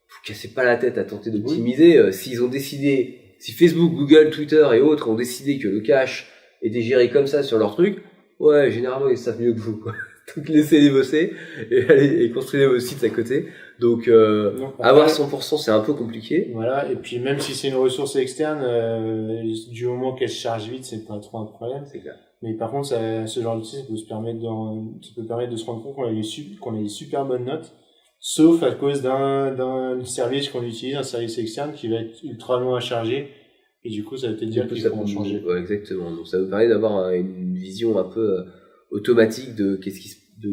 vous cassez pas la tête à tenter d'optimiser. S'ils ont décidé, si Facebook, Google, Twitter et autres ont décidé que le cache était géré comme ça sur leur truc, ouais, généralement ils savent mieux que vous, quoi. Donc laissez-les bosser et construisez vos sites à côté. Donc avoir 100% c'est un peu compliqué. Voilà, et puis même si c'est une ressource externe, du moment qu'elle se charge vite, c'est pas trop un problème. C'est clair. Mais par contre, ce genre d'outil, ça peut permettre de se rendre compte qu'on a des super bonnes notes, sauf à cause d'un service qu'on utilise, un service externe qui va être ultra long à charger. Et du coup, ça veut peut-être dire qu'il faut en changer. Ouais, exactement. Donc, ça vous permet d'avoir une vision un peu automatique de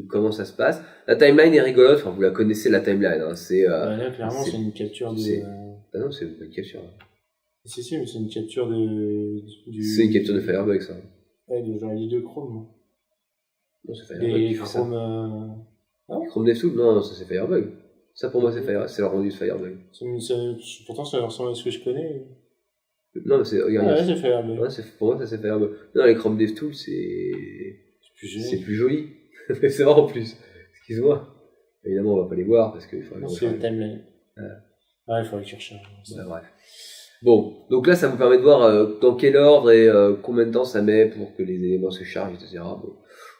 comment ça se passe. La timeline est rigolote. Enfin, vous la connaissez, la timeline. Hein. Là, clairement, c'est une capture de. Ah non, c'est une capture. Si, mais c'est une capture C'est une capture de Firebug, ça. Ouais, j'aurais dit de Chrome, moi. Non, c'est Firebug. Et Chrome. Chrome DevTools, non, ça c'est Firebug. Ça pour moi, c'est le rendu de Firebug. Pourtant, ça ressemble à ce que je connais. Non, mais regarde. C'est Firebug. Ouais, pour moi, ça c'est Firebug. Non, les Chrome DevTools, c'est plus joli. C'est vrai en plus. Excuse-moi. Évidemment, on va pas les voir parce qu'il faudrait. C'est le timeline. Ouais, il faudrait que tu recherches. Bref. Bon, donc là, ça vous permet de voir dans quel ordre et combien de temps ça met pour que les éléments se chargent, etc. Bon,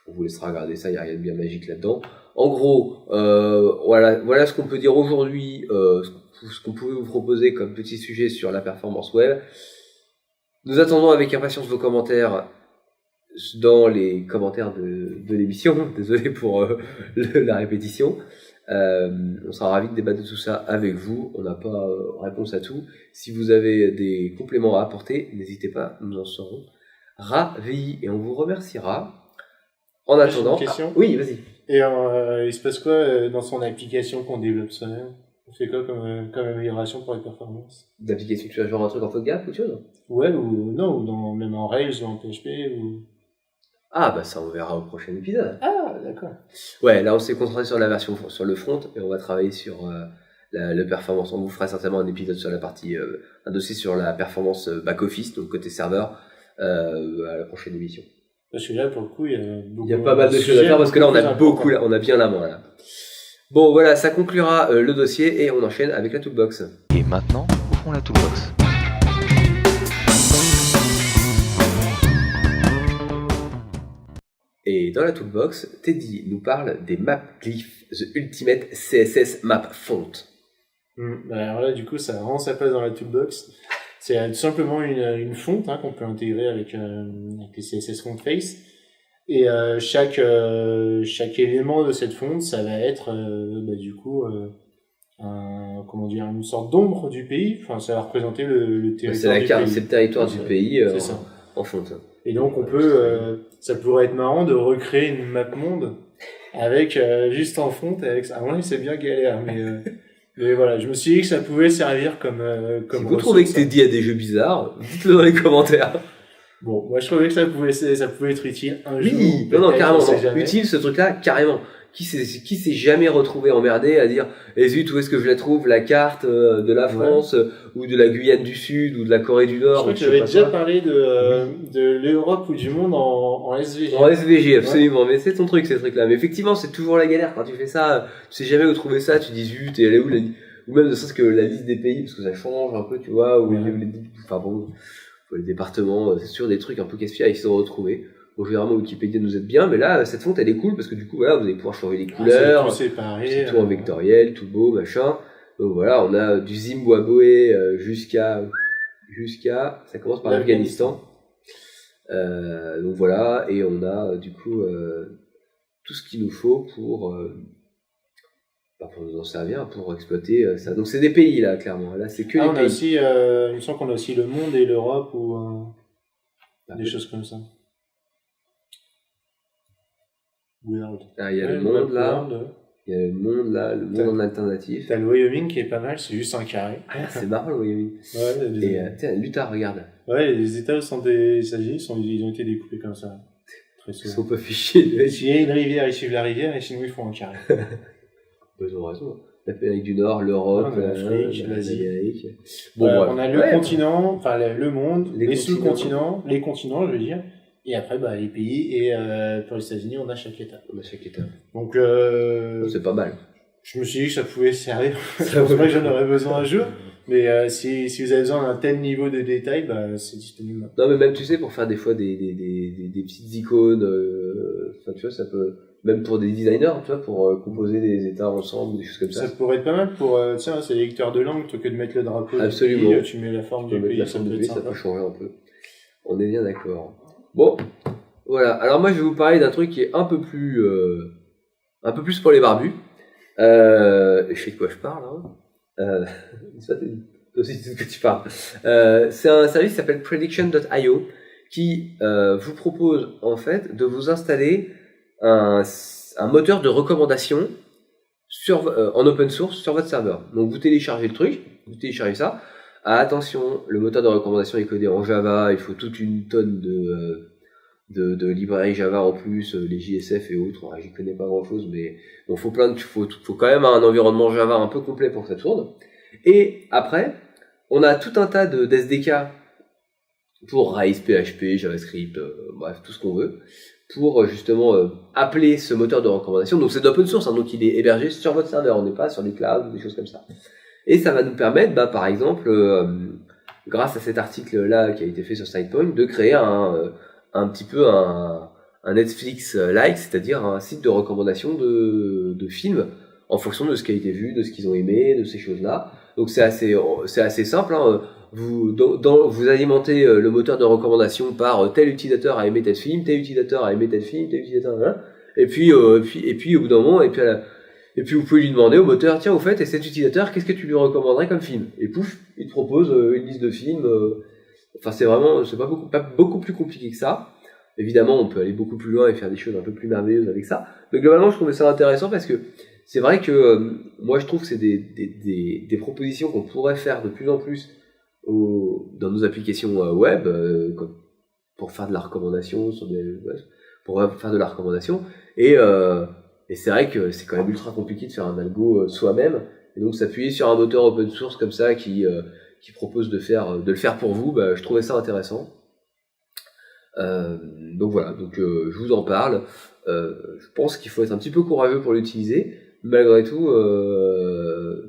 on vous laissera regarder ça, il n'y a rien de bien magique là-dedans. En gros, voilà ce qu'on peut dire aujourd'hui, ce qu'on pouvait vous proposer comme petit sujet sur la performance web. Nous attendons avec impatience vos commentaires dans les commentaires de l'émission. Désolé pour la répétition. On sera ravis de débattre de tout ça avec vous. On n'a pas réponse à tout. Si vous avez des compléments à apporter, n'hésitez pas, nous en serons ravis et on vous remerciera. En J'ai attendant, une question. oui, vas-y. Et il se passe quoi dans son application qu'on développe soi-même? On fait quoi comme amélioration pour les performances? D'application, tu as genre un truc en faute gap ou autre chose? Ouais, ou non, ou même en Rails ou en PHP ou... Ah, bah ça, on verra au prochain épisode. Ah, d'accord. Ouais, là, on s'est concentré sur la version, sur le front, et on va travailler sur la performance. On vous fera certainement un épisode sur la partie, un dossier sur la performance back-office, donc côté serveur, à la prochaine émission. Parce que là, pour le coup, il y a beaucoup... Il y a pas mal de choses à faire parce que là, on a beaucoup, on a bien la main, là. Bon, voilà, ça conclura le dossier et on enchaîne avec la toolbox. Et maintenant, ouvrons la toolbox. Et dans la toolbox, Teddy nous parle des Mapglyph, The Ultimate CSS Map Font. Alors là, du coup, ça a vraiment sa place dans la toolbox. C'est tout simplement une fonte qu'on peut intégrer avec les CSS Font Face. Et chaque élément de cette fonte, ça va être du coup une sorte d'ombre du pays. Enfin, ça va représenter le territoire C'est la du carte, pays. c'est le territoire du pays C'est ça. en fonte. Et donc on peut, ça pourrait être marrant de recréer une map monde avec juste en fonte avec ça. À mon avis, c'est bien galère, mais voilà, je me suis dit que ça pouvait servir comme Si vous trouvez que Teddy a des jeux bizarres, dites-le dans les commentaires. Bon, moi je trouvais que ça pouvait être utile un jour. Oui, peut-être, non, carrément, on sait non. jamais. Utile ce truc-là, carrément. Qui s'est jamais retrouvé emmerdé à dire, zut, où est-ce que je la trouve, la carte de la France, ou de la Guyane du Sud, ou de la Corée du Je Nord. crois que j'avais déjà parlé de l'Europe ou du monde en SVG. En SVG, absolument. Mais c'est ton truc, ces trucs-là. Mais effectivement, c'est toujours la galère quand tu fais ça. Tu sais jamais où trouver ça. Tu dis zut, et elle est où ou même ne serait-ce que la liste des pays, parce que ça change un peu, tu vois, ou enfin bon, les départements, c'est sûr des trucs un peu casse-pieds à essayer de retrouver. Bon, généralement, Wikipédia nous aide bien, mais là, cette fonte, elle est cool parce que du coup, voilà, vous allez pouvoir changer les couleurs. C'est tout séparé. C'est tout en vectoriel, tout beau, machin. Donc voilà, on a du Zimbabwe jusqu'à, ça commence par l'Afghanistan. Donc voilà, et on a du coup tout ce qu'il nous faut pour nous en servir, pour exploiter ça. Donc c'est des pays là, clairement. Là, c'est que les on pays. a aussi, il me semble qu'on a aussi le monde et l'Europe ou des choses comme ça. Ah, il y a le monde là. Il y a le monde là, le monde en alternatif. T'as le Wyoming qui est pas mal, c'est juste un carré. Ah, c'est marrant le Wyoming. Ouais, et tiens, l'Utah, regarde. Ouais, les États sont des États-Unis, ils ont été découpés comme ça. Très souvent. Ils sont pas fait chier. S'il y a une rivière, ils suivent la rivière, et sinon ils font un carré. Ils ont raison. L'Amérique du Nord, l'Europe, l'Afrique, l'Asie. Bon, on a le continent, enfin le monde, les sous-continents, les continents, je veux dire. Et après, les pays, et pour les États-Unis, on a chaque État. Donc, c'est pas mal. Je me suis dit que ça pouvait servir. Je pense pas que j'en aurais besoin un jour. Mais si vous avez besoin d'un tel niveau de détail, c'est disponible. Non, mais même, tu sais, pour faire des fois des petites icônes, tu vois, ça peut, même pour des designers, tu vois, pour composer des états ensemble, des choses comme ça. Ça pourrait être pas mal pour, tiens, c'est lecteur de langue, plutôt que de mettre le drapeau. Absolument. Du pays, tu mets la forme du pays, ça peut changer un peu. On est bien d'accord. Bon, voilà. Alors moi, je vais vous parler d'un truc qui est un peu plus pour les barbus. Je sais de quoi je parle, hein. Toi aussi, c'est de ce que tu parles. C'est un service qui s'appelle Prediction.io qui vous propose en fait de vous installer un moteur de recommandation en open source sur votre serveur. Donc vous téléchargez le truc, vous téléchargez ça. Ah, attention, le moteur de recommandation est codé en Java, il faut toute une tonne de librairies Java en plus, les JSF et autres. J'y connais pas grand chose, mais bon, faut quand même un environnement Java un peu complet pour que ça tourne. Et après, on a tout un tas d'SDK pour Rails, PHP, JavaScript, bref, tout ce qu'on veut, pour justement appeler ce moteur de recommandation. Donc c'est d'open source, donc il est hébergé sur votre serveur, on n'est pas sur les clouds ou des choses comme ça. Et ça va nous permettre, par exemple, grâce à cet article-là qui a été fait sur SidePoint, de créer un petit peu un Netflix-like, c'est-à-dire un site de recommandation de films en fonction de ce qui a été vu, de ce qu'ils ont aimé, de ces choses-là. Donc c'est assez simple. Vous alimentez le moteur de recommandation par tel utilisateur a aimé tel film, tel utilisateur a aimé tel film, tel utilisateur, voilà. Et puis au bout d'un moment, Et puis vous pouvez lui demander au moteur, tiens, au fait, et cet utilisateur, qu'est-ce que tu lui recommanderais comme film? Et pouf, il te propose une liste de films. Enfin, c'est pas beaucoup plus compliqué que ça. Évidemment, on peut aller beaucoup plus loin et faire des choses un peu plus merveilleuses avec ça. Mais globalement, je trouvais ça intéressant parce que c'est vrai que moi, je trouve que c'est des propositions qu'on pourrait faire de plus en plus dans nos applications web, pour faire de la recommandation pour faire de la recommandation. Et c'est vrai que c'est quand même ultra compliqué de faire un algo soi-même. Et donc s'appuyer sur un moteur open source comme ça qui propose de le faire pour vous, je trouvais ça intéressant. Donc voilà, je vous en parle. Je pense qu'il faut être un petit peu courageux pour l'utiliser. Malgré tout,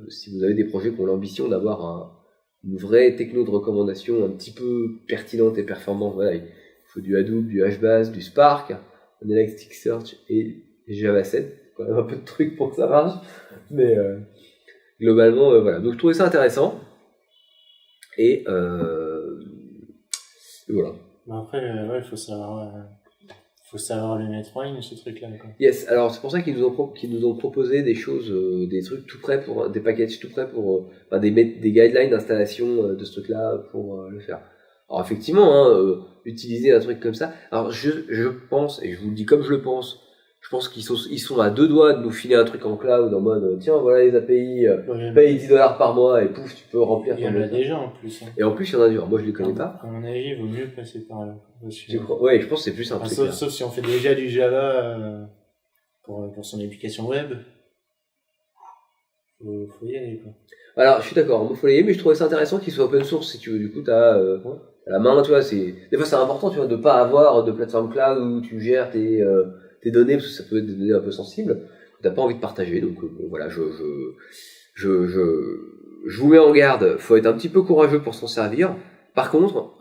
si vous avez des projets qui ont l'ambition d'avoir une vraie techno de recommandation un petit peu pertinente et performante, voilà, il faut du Hadoop, du HBase, du Spark, un Elasticsearch et Java 7, quand même un peu de trucs pour que ça marche, mais globalement, voilà. Donc je trouvais ça intéressant, et voilà. Après, ouais, faut savoir le mettre en ligne, ce truc-là, quoi. Yes, alors c'est pour ça qu'ils nous ont proposé des choses, des trucs tout prêts des packages tout prêts des guidelines d'installation de ce truc-là pour le faire. Alors effectivement, utiliser un truc comme ça. Alors je pense, et je vous le dis comme je le pense, je pense qu'ils sont à deux doigts de nous filer un truc en cloud en mode tiens, voilà les API, paye $10 par mois et pouf, tu peux remplir. Il y en a déjà en plus. Hein. Et en plus, il y en a du. Moi, je les connais pas. À mon avis, il vaut mieux passer par là. Ouais, je pense que c'est plus simple. Sauf si on fait déjà du Java pour son application web. Faut y aller, quoi. Alors, je suis d'accord, il faut y aller, mais je trouvais ça intéressant qu'il soit open source si tu veux. Du coup, t'as la main, tu vois. Des fois, c'est important, tu vois, de pas avoir de plateforme cloud où tu gères tes données, parce que ça peut être des données un peu sensibles, que t'as pas envie de partager. Donc, voilà, je vous mets en garde, faut être un petit peu courageux pour s'en servir. Par contre,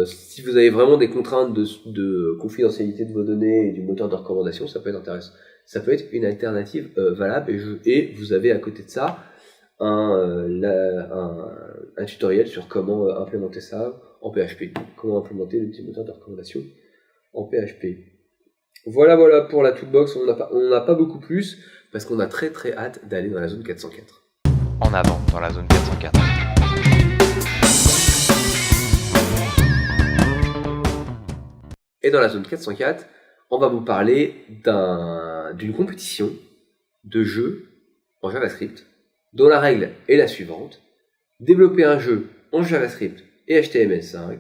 si vous avez vraiment des contraintes de confidentialité de vos données et du moteur de recommandation, ça peut être intéressant. Ça peut être une alternative valable, et vous avez à côté de ça un tutoriel sur comment implémenter ça en PHP. Comment implémenter le petit moteur de recommandation en PHP. Voilà pour la toolbox. On n'a pas beaucoup plus parce qu'on a très très hâte d'aller dans la zone 404. En avant dans la zone 404. Et dans la zone 404, on va vous parler d'une compétition de jeux en JavaScript dont la règle est la suivante: développer un jeu en JavaScript et HTML5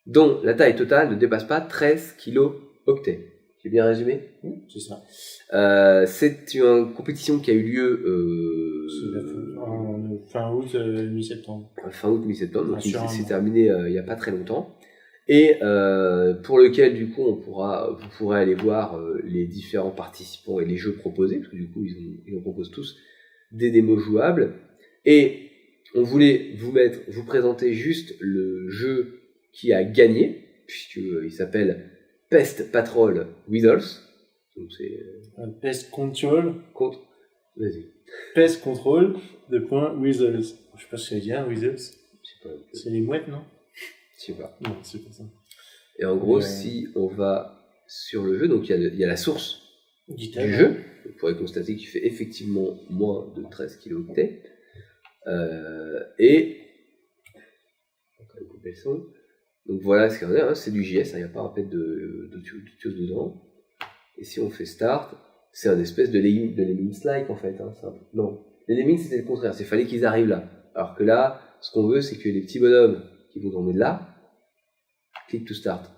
dont la taille totale ne dépasse pas 13 kilooctets. J'ai bien résumé? C'est ça. C'est une compétition qui a eu lieu fin août, mi-septembre. Fin août, mi-septembre, donc il s'est terminé il n'y a pas très longtemps. Et pour lequel, du coup, vous pourrez aller voir les différents participants et les jeux proposés, parce que du coup, ils en proposent tous des démos jouables. Et on voulait vous présenter juste le jeu qui a gagné, puisqu'il s'appelle Pest Patrol Weasels. Donc c'est Pest Control. Vas-y. Pest Control Weasels. Je sais pas ce que ça veut dire, Weasels. C'est les mouettes, non? Je sais pas. Non, c'est pas ça. Et en gros, si on va sur le jeu, donc il y a la source du GitHub, jeu. Vous pourrez constater qu'il fait effectivement moins de 13 kilooctets. Et donc voilà ce qu'il y en a, hein, c'est du JS, il n'y a pas un pet de choses dedans. Et si on fait start, c'est un espèce de Lemmings-like en fait. Hein, non, les Lemmings c'était le contraire, il fallait qu'ils arrivent là. Alors que là, ce qu'on veut, c'est que les petits bonhommes qui vont tourner de là, click to start.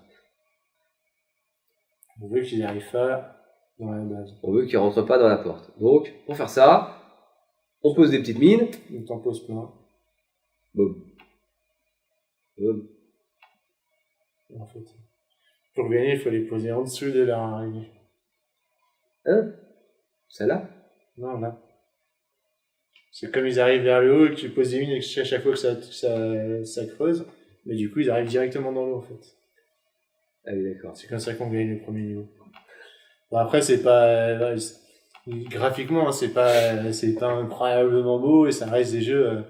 On veut qu'ils n'arrivent pas dans la base. On veut qu'ils rentrent pas dans la porte. Donc, pour faire ça, on pose des petites mines. On t'en pose plein. Boum. Boum. En fait, pour gagner, il faut les poser en dessous de leur arrivée. Hein? Celle-là? Non, là. C'est comme ils arrivent vers le haut et que tu poses des mines et que à chaque fois que ça creuse, mais du coup ils arrivent directement dans l'eau en fait. Ah oui, d'accord. C'est comme ça qu'on gagne le premier niveau. Bon, après c'est pas graphiquement c'est pas incroyablement beau et ça reste des jeux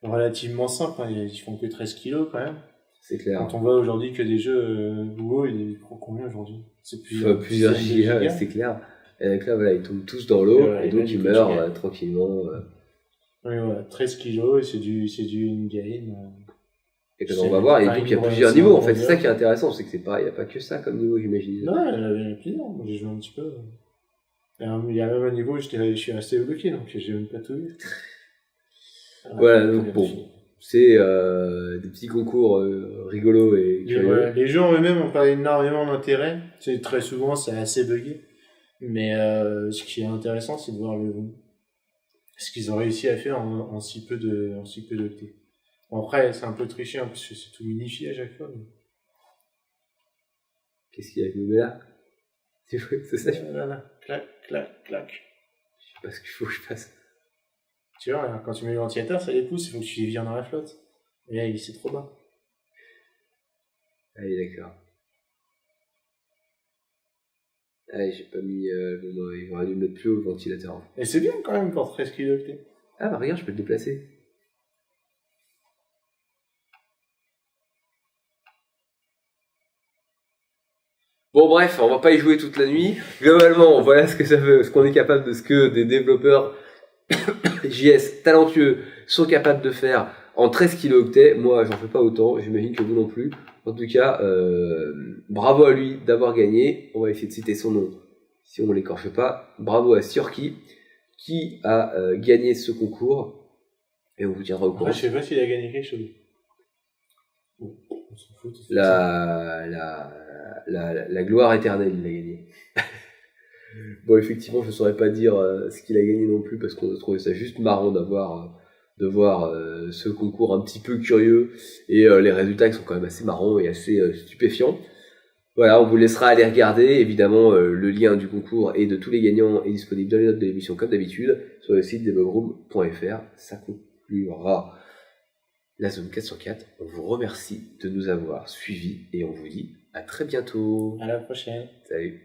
relativement simples, hein. Ils font que 13 kilos quand même. C'est clair. Quand on voit aujourd'hui que des jeux WoW, il prend combien aujourd'hui? C'est plusieurs gigas, c'est clair. Et donc là, voilà, ils tombent tous dans l'eau, Ouais, et donc là, du ils coup, meurent tu gagnes. tranquillement. Oui, voilà, 13 kilos, et c'est du in-game. Et que C'est- on va voir, et enfin, donc il y a une plusieurs c'est un niveaux, en gros fait, c'est ça jeu. qui est intéressant, c'est que c'est pas, il n'y a pas que ça comme niveau, j'imagine. Non, il y en avait plusieurs, moi j'ai joué un petit peu. Il y a même un niveau où je suis resté bloqué, donc j'ai même pas tout vu. Voilà, Très donc bien bon, fini. c'est des petits concours rigolos et curieux. Les jeux en eux-mêmes n'ont pas énormément d'intérêt. C'est très souvent, c'est assez buggé. Mais ce qui est intéressant, c'est de voir ce qu'ils ont réussi à faire en si peu de thé. Bon, après, c'est un peu triché, hein, parce que c'est tout unifié à chaque fois. Mais... Qu'est-ce qu'il y a avec le là? C'est ça, je sais Voilà, clac, clac, clac. pas ce qu'il faut que je fasse. Tu vois, regarde, quand tu mets le ventilateur, ça les pousse, il faut que tu les vires dans la flotte. Et là, c'est trop bas. Allez, d'accord. Allez, j'ai pas mis bon, j'aurais dû mettre plus haut le ventilateur. Et c'est bien quand même pour 13 kilooctets. Ah bah regarde, je peux le déplacer. Bon bref, on va pas y jouer toute la nuit. Globalement, voilà ce que ça veut, ce qu'on est capable de, ce que des développeurs JS talentueux sont capables de faire en 13 kilooctets. Moi, j'en fais pas autant, j'imagine que vous non plus. En tout cas, bravo à lui d'avoir gagné. On va essayer de citer son nom si on l'écorche pas. Bravo à Siorki qui a gagné ce concours. Et on vous tiendra au courant. Après, je sais pas s'il a gagné quelque chose. Bon, on s'en fout. La gloire éternelle, il a gagné. Bon, effectivement, je ne saurais pas dire ce qu'il a gagné non plus, parce qu'on a trouvé ça juste marrant de voir ce concours un petit peu curieux, et les résultats qui sont quand même assez marrants et assez stupéfiants. Voilà, on vous laissera aller regarder. Évidemment, le lien du concours et de tous les gagnants est disponible dans les notes de l'émission, comme d'habitude, sur le site debuggroom.fr. Ça conclura la zone 404. On vous remercie de nous avoir suivis et on vous dit à très bientôt. À la prochaine. Salut.